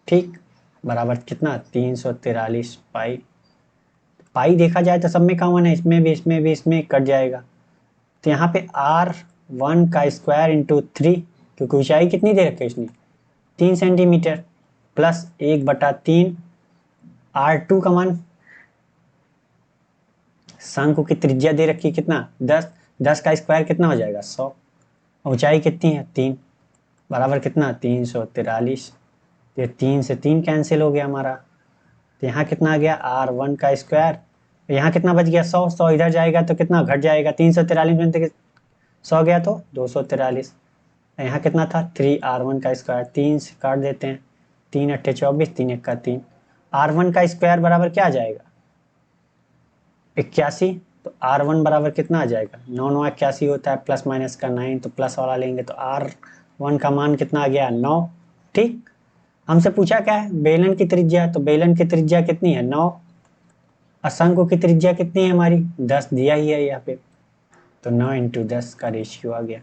ठीक, बराबर कितना 343 पाई। पाई देखा जाए तो सब में कॉमन है, इसमें भी इसमें भी, इसमें कट जाएगा। तो यहाँ पे आर वन का स्क्वायर इंटू 3, क्योंकि ऊंचाई कितनी दे रखी है इसने 3 सेंटीमीटर, प्लस 1/3 आर टू का मान, शंकु की त्रिज्या दे रखी है कितना 10, 10 का स्क्वायर कितना हो जाएगा 100, ऊंचाई कितनी है 3, बराबर कितना 343। ये 3 से 3 कैंसिल हो गया हमारा, तो यहाँ कितना आ गया आर वन का स्क्वायर, यहाँ कितना बच गया 100, 100 इधर जाएगा तो कितना घट जाएगा 343 में 100 गया तो 243। यहाँ कितना था 3r1 का स्क्वायर, 3 से काट देते हैं, 3 अट्ठे 24, 3 1 का 3, r1 का स्क्वायर बराबर क्या आ जाएगा 81। तो r1 बराबर कितना आ जाएगा 9 9 81 होता है, प्लस माइनस का 9, तो प्लस वाला लेंगे तो r1 का मान कितना आ गया 9। ठीक, हमसे पूछा क्या है बेलन की त्रिज्या, तो बेलन की त्रिज्या कितनी है 9, असंख्य की त्रिज्या कितनी है हमारी 10 दिया ही है यहाँ पे, तो 9 × 10 का रेशियो आ गया,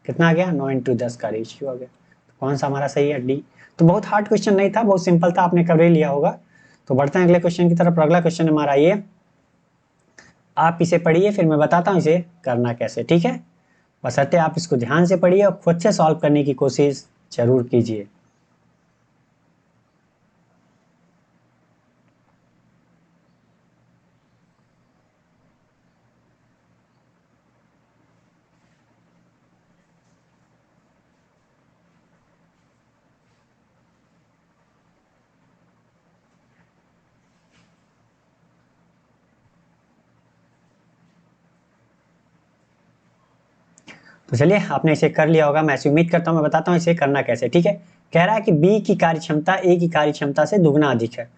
कितना आ गया 9 × 10 का रेशियो आ गया। तो कौन सा हमारा सही है डी। तो बहुत हार्ड क्वेश्चन नहीं था, बहुत सिंपल था, आपने कर ही लिया होगा। तो बढ़ते हैं अगले क्वेश्चन की तरफ। अगला क्वेश्चन हमारा ये, आप इसे पढ़िए फिर मैं बताता हूँ इसे करना कैसे। ठीक है, बशर्ते आप इसको ध्यान से पढ़िए और खुद से सॉल्व करने की कोशिश जरूर कीजिए। तो चलिए आपने इसे कर लिया होगा, मैं ऐसी उम्मीद करता हूँ। मैं बताता हूँ इसे करना कैसे, ठीक है। कह रहा है कि बी की कार्य क्षमता ए की कार्य क्षमता से दुगुना अधिक है।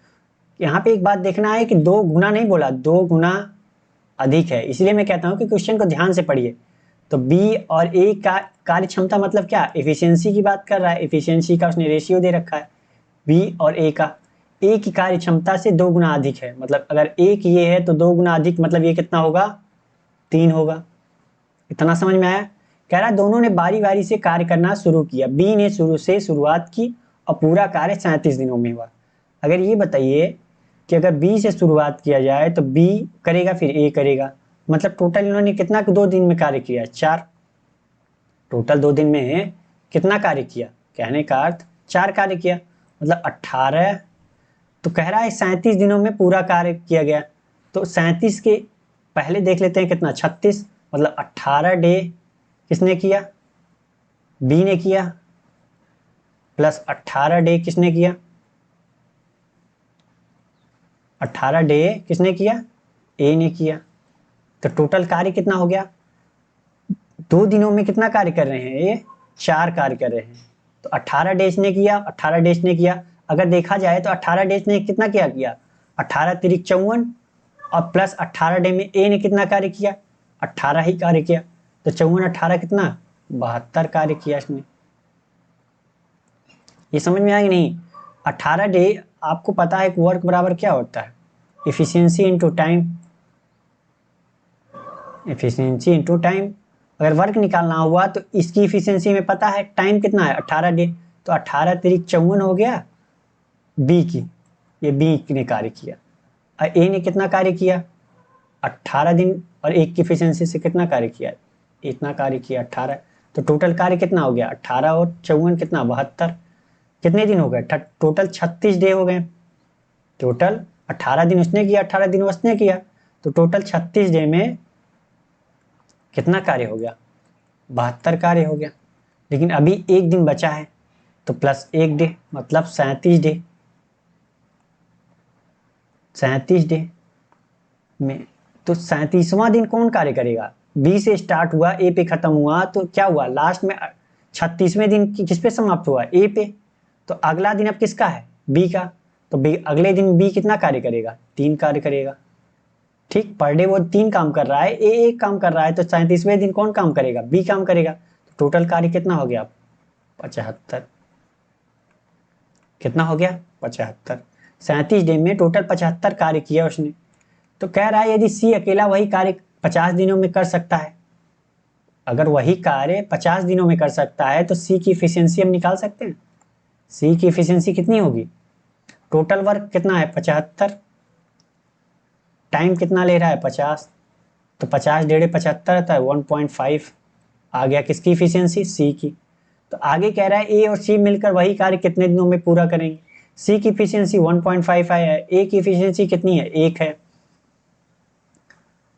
यहाँ पे एक बात देखना है कि दो गुना नहीं बोला, दो गुना अधिक है, इसलिए मैं कहता हूँ कि क्वेश्चन को ध्यान से पढ़िए। तो बी और ए का कार्य क्षमता मतलब क्या, एफिशिएंसी की बात कर रहा है, एफिशिएंसी का उसने रेशियो दे रखा है। बी और ए का, ए की कार्य क्षमता से दो गुना अधिक है, मतलब अगर एक ये है तो दो गुना अधिक मतलब ये कितना होगा, 3 होगा। इतना समझ में आया। कह रहा है दोनों ने बारी बारी से कार्य करना शुरू किया, बी ने शुरुआत की और पूरा कार्य 37 दिनों में हुआ। अगर ये बताइए कि अगर बी से शुरुआत किया जाए तो बी करेगा फिर ए करेगा, मतलब टोटल इन्होंने कितना 2 दिन में कार्य किया, 4। टोटल 2 दिन में कितना कार्य किया, कहने का अर्थ 4 कार्य किया, मतलब 18। तो कह रहा है 37 दिनों में पूरा कार्य किया गया। तो 37 के पहले देख लेते हैं कितना, 36, मतलब 18 डे किसने किया, बी ने किया, प्लस 18 डे किसने किया, 18 डे किसने किया, ए ने किया। तो टोटल कार्य कितना हो गया, 2 दिनों में कितना कार्य कर रहे हैं ये, 4 कार्य कर रहे हैं। तो 18 डेज ने किया, 18 डेज ने किया। अगर देखा जाए तो 18 डेज ने कितना किया, 18 तिरिक 54, और प्लस 18 डे में ए ने कितना कार्य किया, 18 ही कार्य किया। तो 54 18 कितना, 72 कार्य किया इसने। ये समझ में आया कि नहीं। 18 डे, आपको पता है वर्क बराबर क्या होता है, efficiency into time, efficiency into time. अगर वर्क निकालना हुआ तो इसकी एफिशिएंसी में पता है टाइम कितना है, 18 डे। तो 18 तिरिक 54 हो गया बी की, ये बी ने कार्य किया। और ए ने कितना कार्य किया, 18 दिन, और एक की एफिशिएंसी से कितना कार्य किया, इतना कार्य किया 18। तो टोटल कार्य कितना हो गया, 18 और 54 कितना, 72। कितने दिन हो गए, टोटल 36 डे हो गए। टोटल 18 दिन उसने किया, 18 दिन उसने किया, तो टोटल 36 डे में कितना कार्य हो गया, 72 कार्य हो गया। लेकिन अभी एक दिन बचा है, तो प्लस 1 डे, मतलब 37 डे। 37 डे में तो 37वां दिन कौन कार्य करेगा, बी से स्टार्ट हुआ ए पे खत्म हुआ, तो क्या हुआ लास्ट में 36वें दिन किस पे समाप्त हुआ, ए पे। तो अगला दिन अब किसका है, बी का। तो बी अगले दिन बी कितना कार्य करेगा, 3 कार्य करेगा। ठीक, पर डे वो 3 काम कर रहा है, ए 1 काम कर रहा है, तो 37वें दिन कौन काम करेगा, बी काम करेगा। तो टोटल कार्य कितना हो गया, 75। कितना हो गया, 75। 37 डे में टोटल 75 कार्य किया उसने। तो कह रहा है यदि सी अकेला वही कार्य 50 दिनों में कर सकता है, अगर वही कार्य 50 दिनों में कर सकता है तो सी की इफिशियंसी हम निकाल सकते हैं। सी की इफिशियंसी कितनी होगी, टोटल वर्क कितना है 75, टाइम कितना ले रहा है 50, तो 50 डेढ़े 75 था, 1.5 आ गया किसकी इफिशियंसी, सी की। तो आगे कह रहा है ए और सी मिलकर वही कार्य कितने दिनों में पूरा करेंगे। सी की इफिशियंसी 1.5 है, ए की इफिशियंसी कितनी है, 1 है।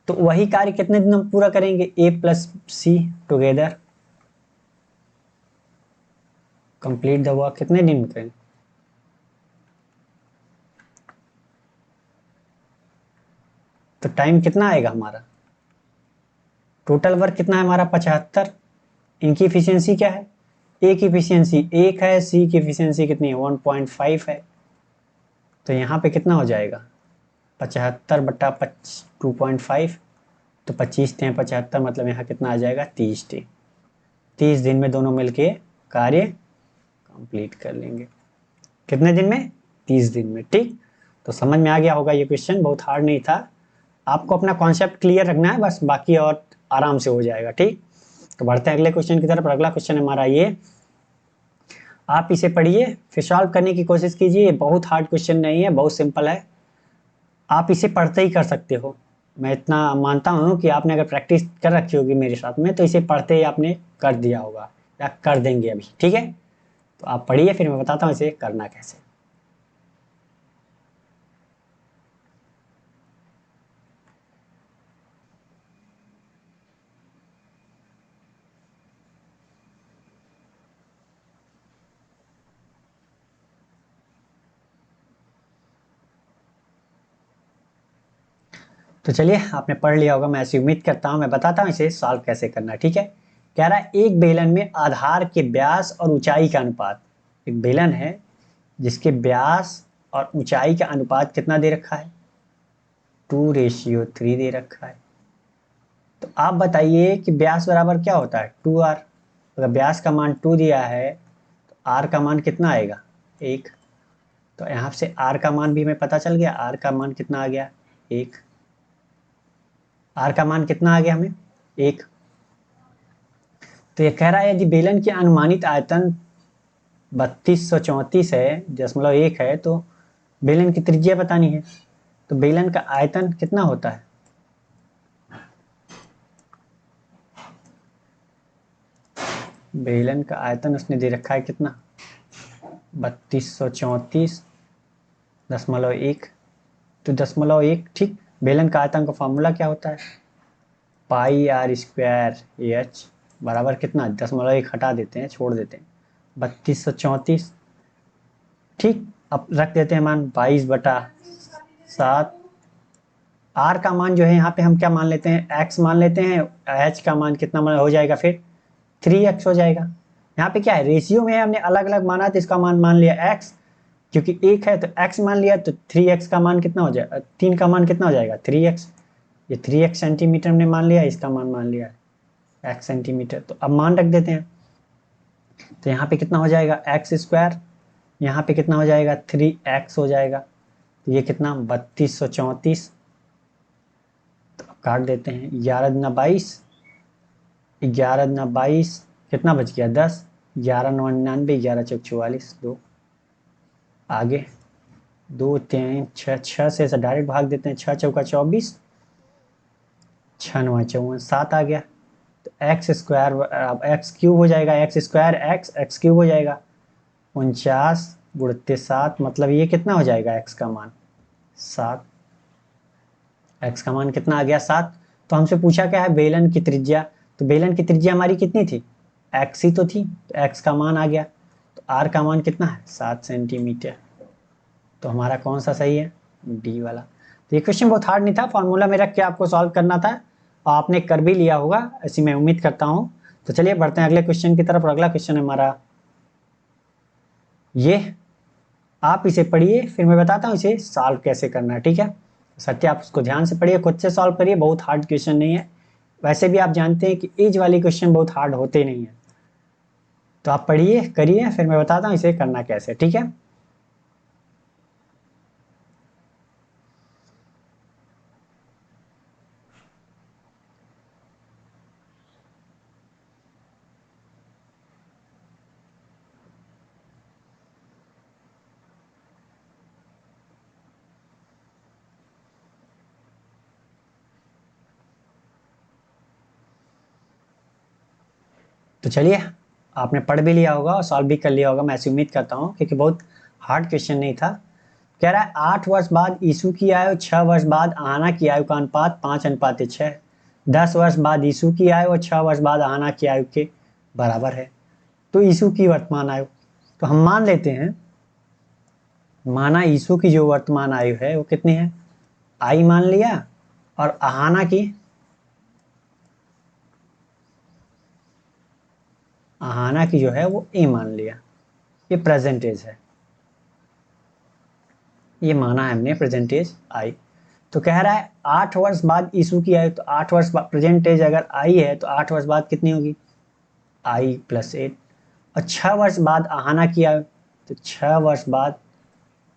तो वही कार्य कितने दिनों में पूरा करेंगे, A plus C together complete the work, कितने दिन में करेंगे। तो टाइम कितना आएगा हमारा, टोटल वर्क कितना है हमारा 75। इनकी इफिशियंसी क्या है, ए की इफिशियंसी 1 है, सी की इफिशियंसी कितनी है 1.5 है। तो यहाँ पे कितना हो जाएगा, 75 बट्टा 2.5, तो 25 × 75, मतलब यहाँ कितना आ जाएगा 30 डे। 30 दिन में दोनों मिलके कार्य कंप्लीट कर लेंगे। कितने दिन में, 30 दिन में। ठीक, तो समझ में आ गया होगा, ये क्वेश्चन बहुत हार्ड नहीं था। आपको अपना कॉन्सेप्ट क्लियर रखना है बस, बाकी और आराम से हो जाएगा। ठीक, तो बढ़ते हैं अगले क्वेश्चन की तरफ। अगला क्वेश्चन हमारा ये, आप इसे पढ़िए फिर सॉल्व करने की कोशिश कीजिए। ये बहुत हार्ड क्वेश्चन नहीं है, बहुत सिंपल है, आप इसे पढ़ते ही कर सकते हो। मैं इतना मानता हूँ कि आपने अगर प्रैक्टिस कर रखी होगी मेरे साथ में, तो इसे पढ़ते ही आपने कर दिया होगा या कर देंगे अभी। ठीक है, तो आप पढ़िए, फिर मैं बताता हूँ इसे करना कैसे। तो चलिए, आपने पढ़ लिया होगा, मैं ऐसी उम्मीद करता हूँ। मैं बताता हूँ इसे सॉल्व कैसे करना है। ठीक है, कह रहा है एक बेलन में आधार के व्यास और ऊंचाई का अनुपात, एक बेलन है जिसके व्यास और ऊंचाई का अनुपात कितना दे रखा है, 2:3 दे रखा है। तो आप बताइए कि व्यास बराबर क्या होता है, 2r। अगर व्यास का मान 2 दिया है तो r का मान कितना आएगा, 1। तो यहाँ से r का मान भी हमें पता चल गया, r का मान कितना आ गया, 1। r का मान कितना आ गया हमें, 1। तो ये कह रहा है यदि बेलन की अनुमानित आयतन 3234 है, 0.1 है, तो बेलन की त्रिज्या बतानी है। तो बेलन का आयतन कितना होता है, बेलन का आयतन उसने दे रखा है कितना, 3234.1। तो 0.1, ठीक। बेलन का आयतन का फॉर्मूला क्या होता है, πr² बराबर कितना, 0.1 हटा देते हैं, छोड़ देते हैं, 3234। ठीक, अब रख देते हैं मान 22/7। r का मान जो है यहाँ पे हम क्या मान लेते हैं, x मान लेते हैं। h का मान कितना मान हो जाएगा, फिर 3x हो जाएगा। यहाँ पे क्या है, रेशियो में हमने अलग अलग माना तो इसका मान लिया x, क्योंकि 1 है तो x मान लिया, तो 3x का मान कितना हो जाएगा, 3 का मान कितना हो जाएगा, 3x। ये 3x सेंटीमीटर हमने मान लिया, इसका मान लिया x सेंटीमीटर। तो अब मान रख देते हैं, तो यहाँ पे कितना हो जाएगा, x², यहाँ पे कितना हो जाएगा, 3x हो जाएगा। तो ये कितना, 3234। तो काट देते हैं, 11 दूना 22, 11 दूना 22, कितना बच गया, 10, 11 9 99, 11 चौक 44, 2। आगे 2 3 6, 6 से डायरेक्ट भाग देते हैं, 6 चौका 24, 6 9 54, 7 आ गया। तो x², अब x³ हो जाएगा, x², x क्यूब हो जाएगा, 49 गुणित 7, मतलब ये कितना हो जाएगा, x का मान 7। x का मान कितना आ गया, 7। तो हमसे पूछा क्या है, बेलन की त्रिज्या। तो बेलन की त्रिज्या हमारी कितनी थी, x ही तो थी, तो x का मान आ गया। तो r का मान कितना है, 7 सेंटीमीटर। तो हमारा कौन सा सही है, डी वाला। तो ये क्वेश्चन बहुत हार्ड नहीं था, फॉर्मूला में रख के आपको सॉल्व करना था और आपने कर भी लिया होगा, ऐसी मैं उम्मीद करता हूँ। तो चलिए बढ़ते हैं अगले क्वेश्चन की तरफ। और अगला क्वेश्चन है हमारा ये, आप इसे पढ़िए फिर मैं बताता हूँ इसे सॉल्व कैसे करना है, ठीक है। सत्य आप उसको ध्यान से पढ़िए, खुद से सॉल्व करिए, बहुत हार्ड क्वेश्चन नहीं है। वैसे भी आप जानते हैं कि एज वाले क्वेश्चन बहुत हार्ड होते नहीं है। तो आप पढ़िए करिए, फिर मैं बताता हूँ इसे करना कैसे, ठीक है। तो चलिए, आपने पढ़ भी लिया होगा और सॉल्व भी कर लिया होगा, मैं ऐसी उम्मीद करता हूँ, क्योंकि बहुत हार्ड क्वेश्चन नहीं था। कह रहा है 8 वर्ष बाद यीशु की आयु, 6 वर्ष बाद आहाना की आयु का अनुपात 5:6। 10 वर्ष बाद यीशु की आयु और 6 वर्ष बाद आहाना की आयु के बराबर है। तो यीशु की वर्तमान आयु, तो हम मान लेते हैं, माना यीशु की जो वर्तमान आयु है वो कितनी है, आई मान लिया, और आहाना की, आहाना की जो है वो ए मान लिया। ये प्रेजेंटेज है, ये माना है हमने प्रेजेंटेज आई। तो कह रहा है 8 वर्ष बाद यीशु की आयु, तो 8 वर्ष बाद प्रेजेंटेज अगर आई है तो 8 वर्ष बाद कितनी होगी, आई + 8। और 6 वर्ष बाद आहाना की आयु, तो 6 वर्ष बाद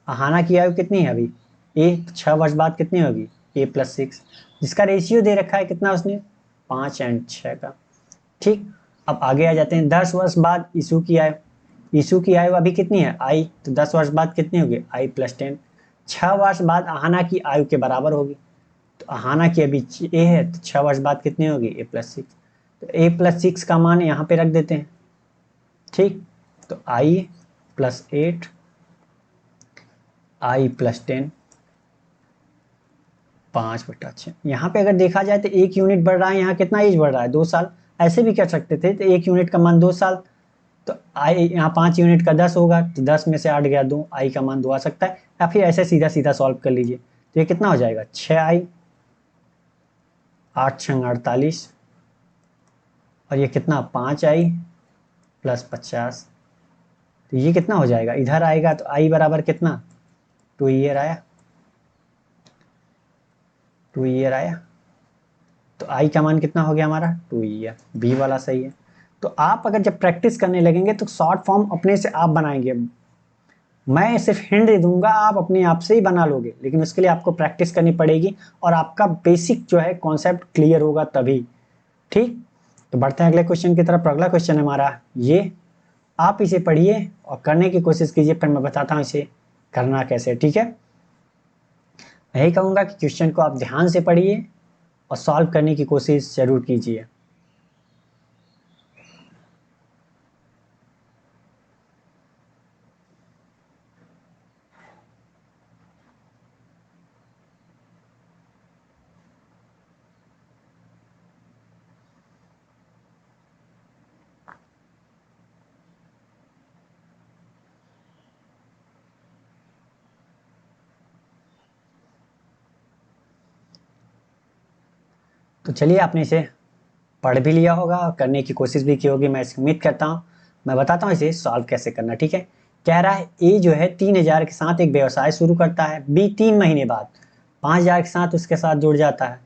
आहाना की आयु कितनी है अभी, ए, तो 6 वर्ष बाद कितनी होगी, a + 6, जिसका रेशियो दे रखा है कितना उसने, 5 और 6 का। ठीक, अब आगे आ जाते हैं। 10 वर्ष बाद यीशु की आयु, यीशु की आयु अभी कितनी है, आई, तो 10 वर्ष बाद कितनी होगी, आई + 10। 6 वर्ष बाद आहाना की आयु के बराबर होगी, तो आहाना की अभी ए है, तो 6 वर्ष बाद कितनी होगी, a + 6। तो a + 6 का मान यहाँ पे रख देते हैं, ठीक। तो i + 8, i + 10, 5/6। यहाँ पे अगर देखा जाए तो 1 यूनिट बढ़ रहा है, यहाँ कितना एज बढ़ रहा है, 2 साल। ऐसे भी कर सकते थे, तो 1 यूनिट का मान 2 साल, तो आई यहाँ 5 यूनिट का 10 होगा, तो 10 में से 8 गया 2, आई का मान 2 आ सकता है। या फिर ऐसे सीधा सीधा सॉल्व कर लीजिए, तो ये कितना हो जाएगा, 6i, 8 × 48, और ये कितना 5i प्लस 50, तो ये कितना हो जाएगा, इधर आएगा तो i बराबर कितना 2 ईयर आया, 2 ईयर आया, तो i का मान कितना हो गया हमारा 2 ईयर, बी वाला सही है। तो आप अगर जब प्रैक्टिस करने लगेंगे तो शॉर्ट फॉर्म अपने से आप बनाएंगे, मैं सिर्फ हिंट दे दूंगा, आप अपने आप से ही बना लोगे, लेकिन उसके लिए आपको प्रैक्टिस करनी पड़ेगी और आपका बेसिक जो है कॉन्सेप्ट क्लियर होगा तभी। ठीक, तो बढ़ते हैं अगले क्वेश्चन की तरफ। अगला क्वेश्चन है हमारा ये, आप इसे पढ़िए और करने की कोशिश कीजिए, फिर मैं बताता हूँ इसे करना कैसे। ठीक है, मैं यही कहूँगा कि क्वेश्चन को आप ध्यान से पढ़िए और सॉल्व करने की कोशिश जरूर कीजिए। तो चलिए, आपने इसे पढ़ भी लिया होगा और करने की कोशिश भी की होगी, मैं इसकी उम्मीद करता हूँ। मैं बताता हूँ इसे सॉल्व कैसे करना। ठीक है, कह रहा है ए जो है 3,000 के साथ एक व्यवसाय शुरू करता है, बी 3 महीने बाद 5,000 के साथ उसके साथ जुड़ जाता है,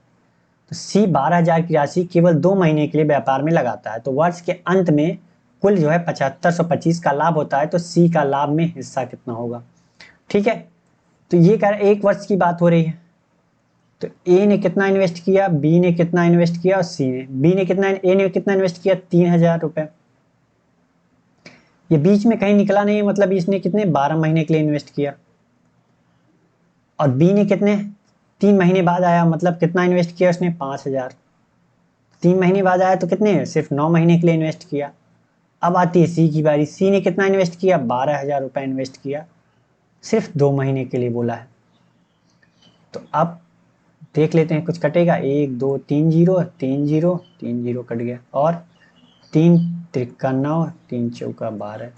तो सी 12,000 की राशि केवल 2 महीने के लिए व्यापार में लगाता है, तो वर्ष के अंत में कुल जो है 7525 का लाभ होता है, तो सी का लाभ में हिस्सा कितना होगा। ठीक है, तो ये कह रहा है 1 वर्ष की बात हो रही है, तो ए ने कितना इन्वेस्ट किया, बी ने कितना इन्वेस्ट किया और सी ने, बी ने कितना, ए ने कितना इन्वेस्ट किया 3,000 रुपए। ये बीच में कहीं निकला नहीं है, मतलब इसने कितने 12 महीने के लिए इन्वेस्ट किया, और बी ने कितने 3 महीने बाद आया, मतलब कितना इन्वेस्ट किया उसने 5,000, 3 महीने बाद आया तो कितने सिर्फ 9 महीने के लिए इन्वेस्ट किया। अब आती है सी की बारी, सी ने कितना इन्वेस्ट किया 12,000 रुपए इन्वेस्ट किया, सिर्फ 2 महीने के लिए बोला है। तो अब देख लेते हैं कुछ कटेगा, 1 2 3 0, 3 0 3 0 कट गया, और 3 त्रिका 9, 3 चौका 12,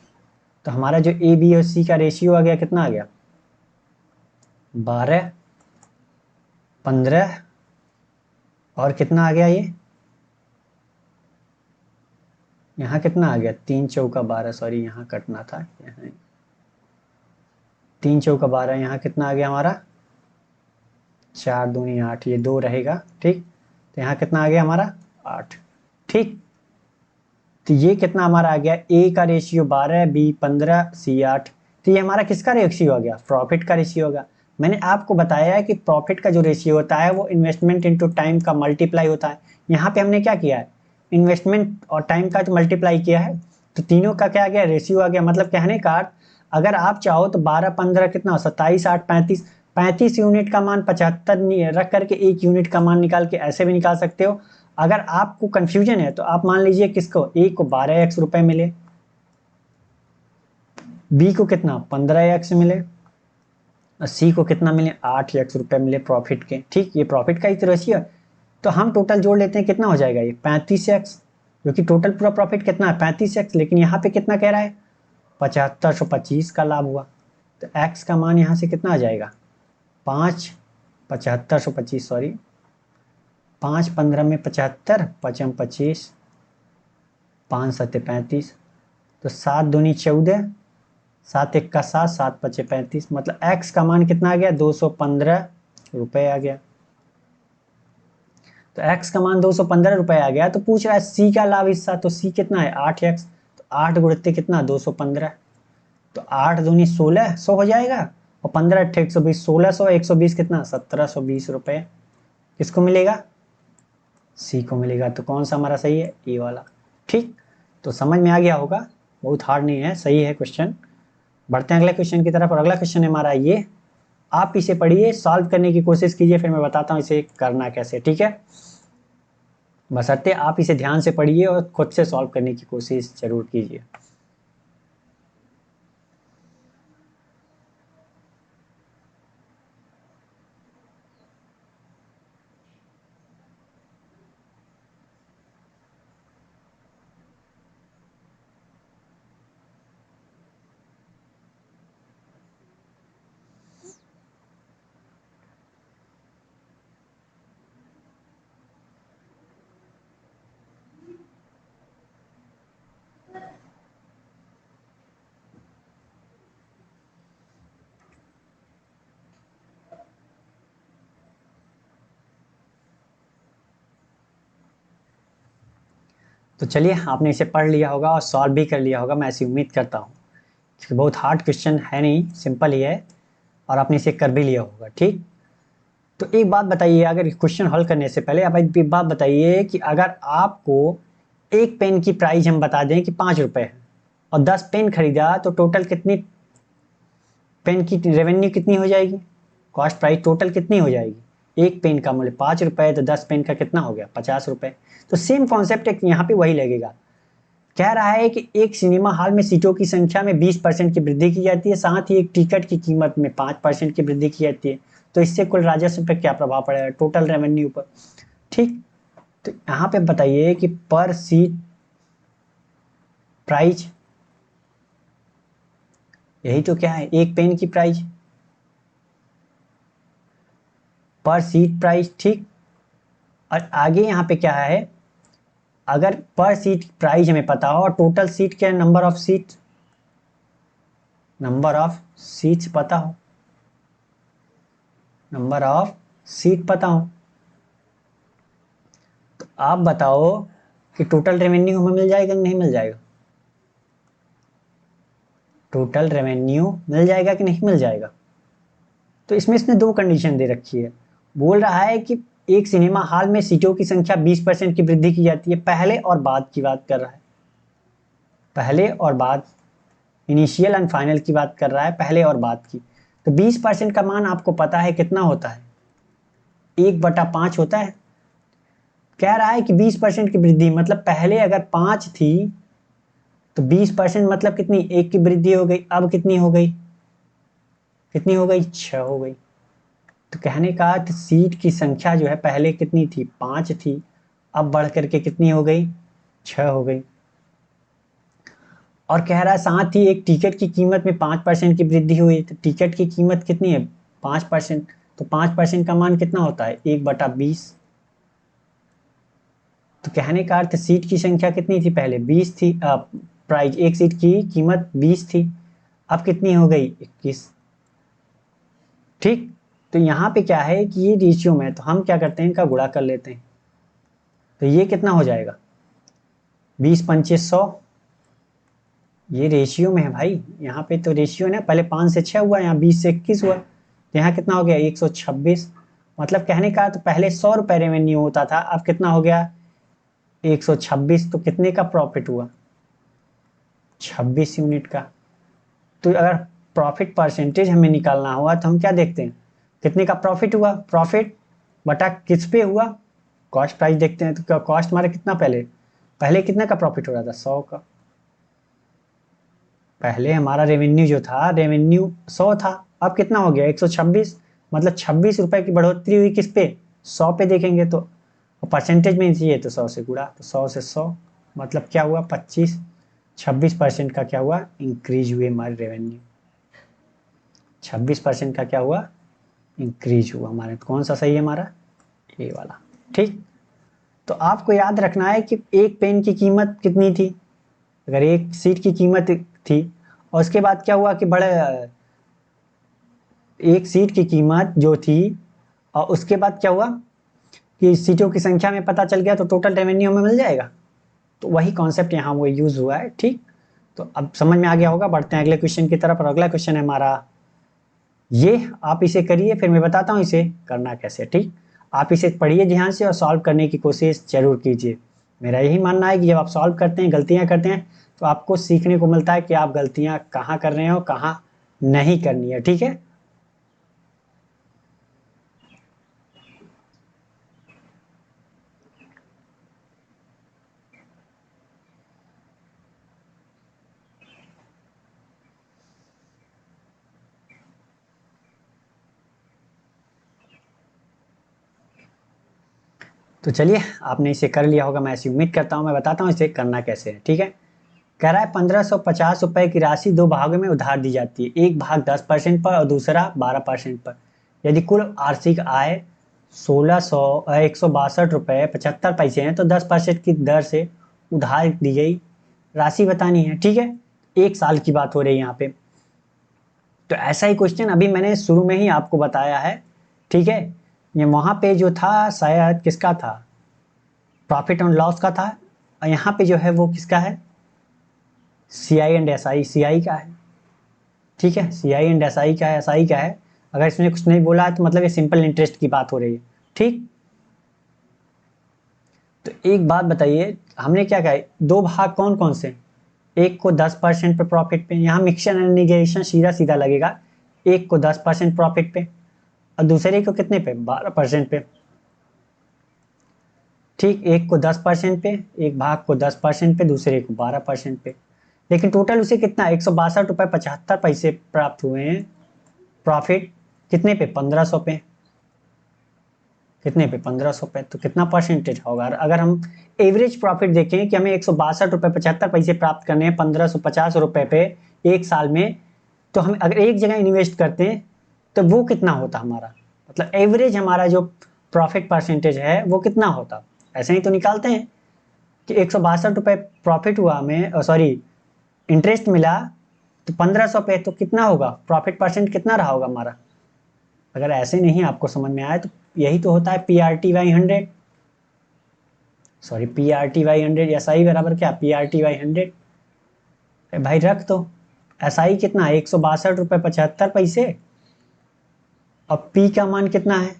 तो हमारा जो ए बी और सी का रेशियो आ गया, कितना आ गया 12 15, और कितना आ गया ये, यहाँ कितना आ गया 3 चौका 12, सॉरी यहाँ कटना था, यहाँ 3 चौका 12, यहाँ कितना आ गया हमारा 4 दूनी 8, ये 2 रहेगा। ठीक, तो यहाँ कितना आ गया हमारा 8। ठीक, तो ये कितना हमारा आ गया, ए का रेशियो 12, बी 15, सी 8, तो ये हमारा किसका रेशियो आ गया, प्रॉफिट का रेशियो होगा। मैंने आपको बताया है कि प्रॉफिट का जो रेशियो होता है वो इन्वेस्टमेंट इनटू टाइम का मल्टीप्लाई होता है। यहाँ पे हमने क्या किया है, इन्वेस्टमेंट और टाइम का जो मल्टीप्लाई किया है, तो तीनों का क्या आ गया रेशियो आ गया। मतलब कहने का अर्थ, अगर आप चाहो तो 12 15 कितना 27 8 35, 35 यूनिट का मान 75 रख करके 1 यूनिट का मान निकाल के ऐसे भी निकाल सकते हो। अगर आपको कंफ्यूजन है तो आप मान लीजिए किसको, ए को 12x रुपए मिले, बी को कितना 15x मिले, और सी को कितना मिले 8x रुपए मिले प्रॉफिट के। ठीक, ये प्रॉफिट का ही तो रेशियो है। तो हम टोटल जोड़ लेते हैं, कितना हो जाएगा ये 35x, क्योंकि टोटल पूरा प्रॉफिट कितना है 35x, लेकिन यहाँ पे कितना कह रहा है 7525 का लाभ हुआ, तो x का मान यहाँ से कितना आ जाएगा 5, 7525, सॉरी 5 15 में 75, 5 25, 5 7 35, तो 7 दूनी 14, 7 1 का 7, 7 5 35, मतलब x का मान कितना आ गया 215 रुपए आ गया। तो x का मान 215 रुपए आ गया, तो पूछ रहा है c का लाभ हिस्सा, तो c कितना है 8x, तो 8 गुणित कितना 215, तो 8 दूनी 16, 100 हो जाएगा, और 15 8 120, 1600, 120 कितना 1720 रुपए किसको मिलेगा, सी को मिलेगा। तो कौन सा हमारा सही है, ए वाला। ठीक, तो समझ में आ गया होगा, बहुत हार्ड नहीं है, सही है क्वेश्चन। बढ़ते हैं अगले क्वेश्चन की तरफ, और अगला क्वेश्चन है हमारा ये, आप इसे पढ़िए, सॉल्व करने की कोशिश कीजिए, फिर मैं बताता हूँ इसे करना कैसे। ठीक है, बशर्ते आप इसे ध्यान से पढ़िए और खुद से सॉल्व करने की कोशिश जरूर कीजिए। तो चलिए, आपने इसे पढ़ लिया होगा और सॉल्व भी कर लिया होगा, मैं ऐसी उम्मीद करता हूँ, क्योंकि बहुत हार्ड क्वेश्चन है नहीं, सिंपल ही है, और आपने इसे कर भी लिया होगा। ठीक, तो एक बात बताइए, अगर क्वेश्चन हल करने से पहले आप एक बात बताइए कि अगर आपको एक पेन की प्राइस हम बता दें कि 5 रुपये है और 10 पेन खरीदा, तो टोटल कितनी पेन की रेवेन्यू कितनी हो जाएगी, कॉस्ट प्राइस टोटल कितनी हो जाएगी। एक पेन का मूल्य 5 रुपये, तो 10 पेन का कितना हो गया, 50 रुपये। तो सेम कॉन्सेप्ट एक यहाँ पे वही लगेगा। कह रहा है कि एक सिनेमा हॉल में सीटों की संख्या में 20% की वृद्धि की जाती है, साथ ही एक टिकट की कीमत में 5% की वृद्धि की जाती है। तो इससे कुल राजस्व पर क्या प्रभाव पड़ेगा, टोटल रेवेन्यू पर। ठीक, तो यहाँ पे बताइए कि पर सीट प्राइस, यही तो क्या है, एक पेन की प्राइस, पर सीट प्राइस। ठीक, और आगे यहाँ पे क्या है, अगर पर सीट प्राइस हमें पता हो और टोटल सीट क्या है, number of seat, number of seats पता हो, नंबर ऑफ सीट पता हो, तो आप बताओ कि टोटल रेवेन्यू हमें मिल जाएगा कि नहीं मिल जाएगा, टोटल रेवेन्यू मिल जाएगा कि नहीं मिल जाएगा। तो इसमें इसने दो कंडीशन दे रखी है। बोल रहा है कि एक सिनेमा हॉल में सीटों की संख्या 20% की वृद्धि की जाती है, पहले और बाद की बात कर रहा है, पहले और बाद, इनिशियल एंड फाइनल की बात कर रहा है, पहले और बाद की। तो 20% का मान आपको पता है कितना होता है, 1/5 होता है। कह रहा है कि 20% की वृद्धि मतलब पहले अगर 5 थी तो 20% मतलब कितनी, एक की वृद्धि हो गई, अब कितनी हो गई, कितनी हो गई, 6 हो गई। तो कहने का अर्थ सीट की संख्या जो है पहले कितनी थी, 5 थी, अब बढ़ करके कितनी हो गई, 6 हो गई। और कह रहा है साथ ही एक टिकट की कीमत में 5% की वृद्धि हुई। तो टिकट की कीमत कितनी है, 5%, तो 5% का मान कितना होता है, 1/20। तो कहने का अर्थ सीट की संख्या कितनी थी, पहले 20 थी, प्राइस एक सीट की कीमत 20 थी, अब कितनी हो गई, 21। ठीक, तो यहाँ पे क्या है कि ये रेशियो में, तो हम क्या करते हैं, इनका गुणा कर लेते हैं। तो ये कितना हो जाएगा, 20×5 = 100, ये रेशियो में है भाई, यहाँ पे तो रेशियो ना, पहले 5 से 6 हुआ, यहाँ 20 से 21 हुआ, तो यहाँ कितना हो गया, 126। मतलब कहने का तो पहले 100 रुपये रेवेन्यू होता था, अब कितना हो गया, 126। तो कितने का प्रॉफिट हुआ, 26 यूनिट का। तो अगर प्रॉफिट परसेंटेज हमें निकालना हुआ तो हम क्या देखते हैं, कितने का प्रॉफिट हुआ, प्रॉफिट बटा किस पे हुआ, कॉस्ट प्राइस देखते हैं। तो क्या कॉस्ट हमारा कितना, पहले पहले कितने का प्रॉफिट हो रहा था, 100 का। पहले हमारा रेवेन्यू जो था, रेवेन्यू 100 था, अब कितना हो गया, 126। मतलब 26 रुपए की बढ़ोतरी हुई किस पे, 100 पे देखेंगे तो, परसेंटेज में चाहिए तो 100 से गुणा, तो 100 से 100 मतलब क्या हुआ, 25। 26% का क्या हुआ, इंक्रीज हुए हमारे रेवेन्यू, 26% का क्या हुआ, इंक्रीज हुआ हमारे। तो कौन सा सही है हमारा, ये वाला। ठीक, तो आपको याद रखना है कि एक पेन की कीमत कितनी थी, अगर एक सीट की कीमत थी, और उसके बाद क्या हुआ कि बड़े, एक सीट की कीमत जो थी, और उसके बाद क्या हुआ कि सीटों की संख्या में पता चल गया, तो टोटल रेवेन्यू हमें मिल जाएगा। तो वही कॉन्सेप्ट यहाँ वो यूज हुआ है। ठीक, तो अब समझ में आ गया होगा। बढ़ते हैं अगले क्वेश्चन की तरफ, और अगला क्वेश्चन है हमारा ये, आप इसे करिए, फिर मैं बताता हूँ इसे करना कैसे। ठीक, आप इसे पढ़िए ध्यान से और सॉल्व करने की कोशिश जरूर कीजिए। मेरा यही मानना है कि जब आप सॉल्व करते हैं, गलतियां करते हैं, तो आपको सीखने को मिलता है कि आप गलतियां कहाँ कर रहे हो, कहाँ नहीं करनी है। ठीक है, तो चलिए, आपने इसे कर लिया होगा, मैं ऐसी उम्मीद करता हूँ। मैं बताता हूँ इसे करना कैसे है। ठीक है, कह रहा है 1550 रुपए की राशि दो भागों में उधार दी जाती है, एक भाग 10% पर और दूसरा 12% पर। यदि कुल वार्षिक आय 1,162.75 है, तो 10% की दर से उधार दी गई राशि बतानी है। ठीक है, एक साल की बात हो रही है यहाँ पे। तो ऐसा ही क्वेश्चन अभी मैंने शुरू में ही आपको बताया है। ठीक है, ये वहां पे जो था शायद किसका था, प्रॉफिट एंड लॉस का था, और यहाँ पे जो है वो किसका है, सी आई एंड एस आई, सी आई का है, ठीक है, सी आई एंड एस आई का है, एस आई का है। अगर इसमें कुछ नहीं बोला है तो मतलब ये सिंपल इंटरेस्ट की बात हो रही है, ठीक। तो एक बात बताइए, हमने क्या कहा, दो भाग कौन कौन से, एक को 10% पे प्रॉफिट पे, यहाँ मिक्सचर एंड निगेशन सीधा सीधा लगेगा, एक को 10% प्रॉफिट पे और दूसरे को कितने पे, 12% पे, ठीक। एक को 10% पे, एक भाग को 10% पे, दूसरे को 12% पे, लेकिन टोटल उसे कितना, 162.75 रुपये प्राप्त हुए हैं प्रॉफिट, कितने पे, 1500 पे, कितने पे, 1500 पे। तो कितना परसेंटेज होगा, अगर हम एवरेज प्रॉफिट देखें कि हमें 162.75 रुपये प्राप्त करने हैं 1550 रुपये पे एक साल में, तो हम अगर एक जगह इन्वेस्ट करते हैं तो वो कितना होता हमारा, मतलब एवरेज हमारा जो प्रॉफिट परसेंटेज है वो कितना होता। ऐसे ही तो निकालते हैं कि 162 रुपये प्रॉफिट हुआ हमें, सॉरी इंटरेस्ट मिला, तो 1500 पे तो कितना होगा, प्रॉफिट परसेंट कितना रहा होगा हमारा। अगर ऐसे नहीं आपको समझ में आए तो यही तो होता है P R T Y 100, sorry P R T Y 100, S I बराबर क्या, पी आर टी वाई 100। भाई रख दो, एस आई कितना, 162.75 रुपये, अब पी का मान कितना है,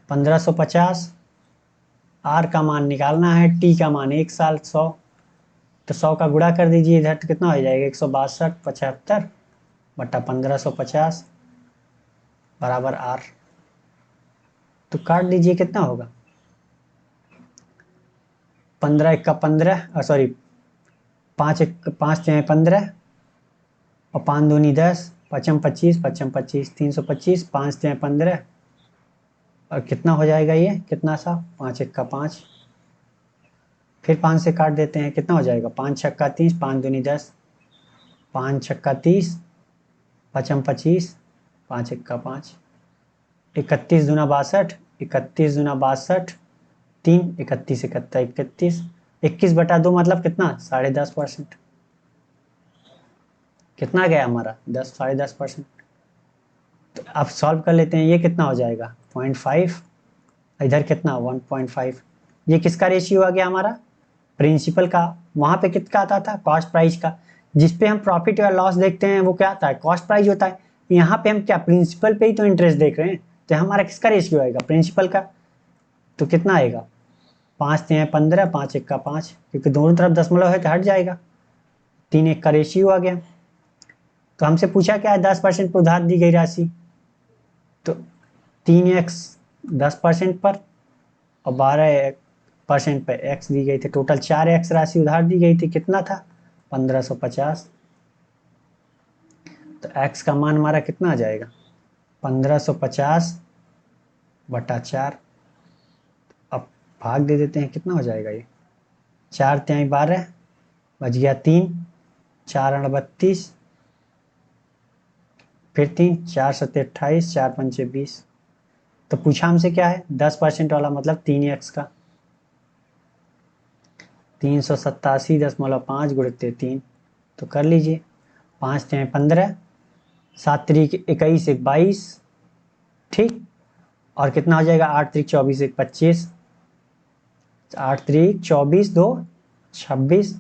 1550, आर का मान निकालना है, टी का मान 1 साल 100, तो 100 का गुणा कर दीजिए इधर, तो कितना हो जाएगा, 162.75/1550 बराबर आर, तो काट दीजिए कितना होगा, 15 1 15, सॉरी 5 1 5 15 और 5 दूनी 10, 5 25 5 25 325, 5 15 और कितना हो जाएगा ये, कितना सा, 5 1 5, फिर 5 से काट देते हैं, कितना हो जाएगा, 5 6 30, 5 दूनी 10, 5 6 30, 5 25, 5 1 5, 31 दूना 62, 31 दूना 62, 3 31 31 21/2 मतलब कितना, 10.5%, कितना गया हमारा, 10.5%। तो अब सॉल्व कर लेते हैं, ये कितना हो जाएगा 0.5, इधर कितना 1.5, ये किसका रेशियो आ गया हमारा, प्रिंसिपल का। वहां पे कितना आता था, कॉस्ट प्राइस का, जिसपे हम प्रॉफिट या लॉस देखते हैं वो क्या आता है, कॉस्ट प्राइस होता है। यहाँ पे हम क्या, प्रिंसिपल पे ही तो इंटरेस्ट देख रहे हैं, तो हमारा किसका रेशियो आएगा, प्रिंसिपल का। तो कितना आएगा, 5 3 15, 5 1 5, क्योंकि दोनों तरफ दशमलव है तो हट जाएगा, 3 1 का रेशियो आ गया। तो हमसे पूछा क्या है, 10% पर उधार दी गई राशि, तो 3x 10% पर और 12% पे x दी गई थी, टोटल 4x राशि उधार दी गई थी, कितना था 1550। तो x का मान हमारा कितना आ जाएगा, 1550/4, अब भाग दे देते हैं, कितना हो जाएगा ये, 4 3 12, बच गया 3, 4 8 32, फिर 3 4 7 28, 4 5 20। तो पूछा हमसे क्या है, 10% वाला मतलब 3x का, 387.5 गुणित 3, तो कर लीजिए, 5 3 15, 7 3 21 1 22, ठीक। और कितना हो जाएगा, 8 3 24 1 25, 8 3 24 2 26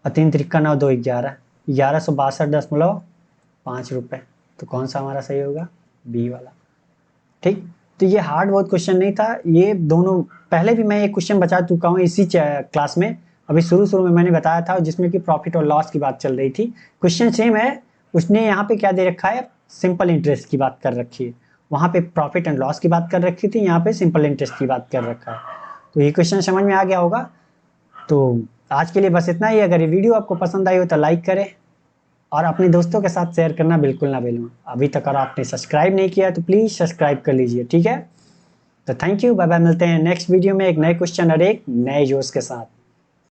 और 3 3 9 2 11, 1162.5 रुपये। तो कौन सा हमारा सही होगा, बी वाला, ठीक। तो ये हार्ड बहुत क्वेश्चन नहीं था, ये दोनों पहले भी मैं एक क्वेश्चन बता चुका हूँ इसी क्लास में, अभी शुरू में मैंने बताया था, जिसमें कि प्रॉफिट और लॉस की बात चल रही थी, क्वेश्चन सेम है। उसने यहाँ पे क्या दे रखा है, सिंपल इंटरेस्ट की बात कर रखी है, वहाँ पे प्रॉफिट एंड लॉस की बात कर रखी थी, यहाँ पे सिंपल इंटरेस्ट की बात कर रखा है। तो ये क्वेश्चन समझ में आ गया होगा। तो आज के लिए बस इतना ही। अगर ये वीडियो आपको पसंद आई हो तो लाइक करें और अपने दोस्तों के साथ शेयर करना बिल्कुल ना भूलें। अभी तक अगर आपने सब्सक्राइब नहीं किया तो प्लीज़ सब्सक्राइब कर लीजिए, ठीक है। तो थैंक यू, बाय बाय, मिलते हैं नेक्स्ट वीडियो में एक नए क्वेश्चन और एक नए जोश के साथ।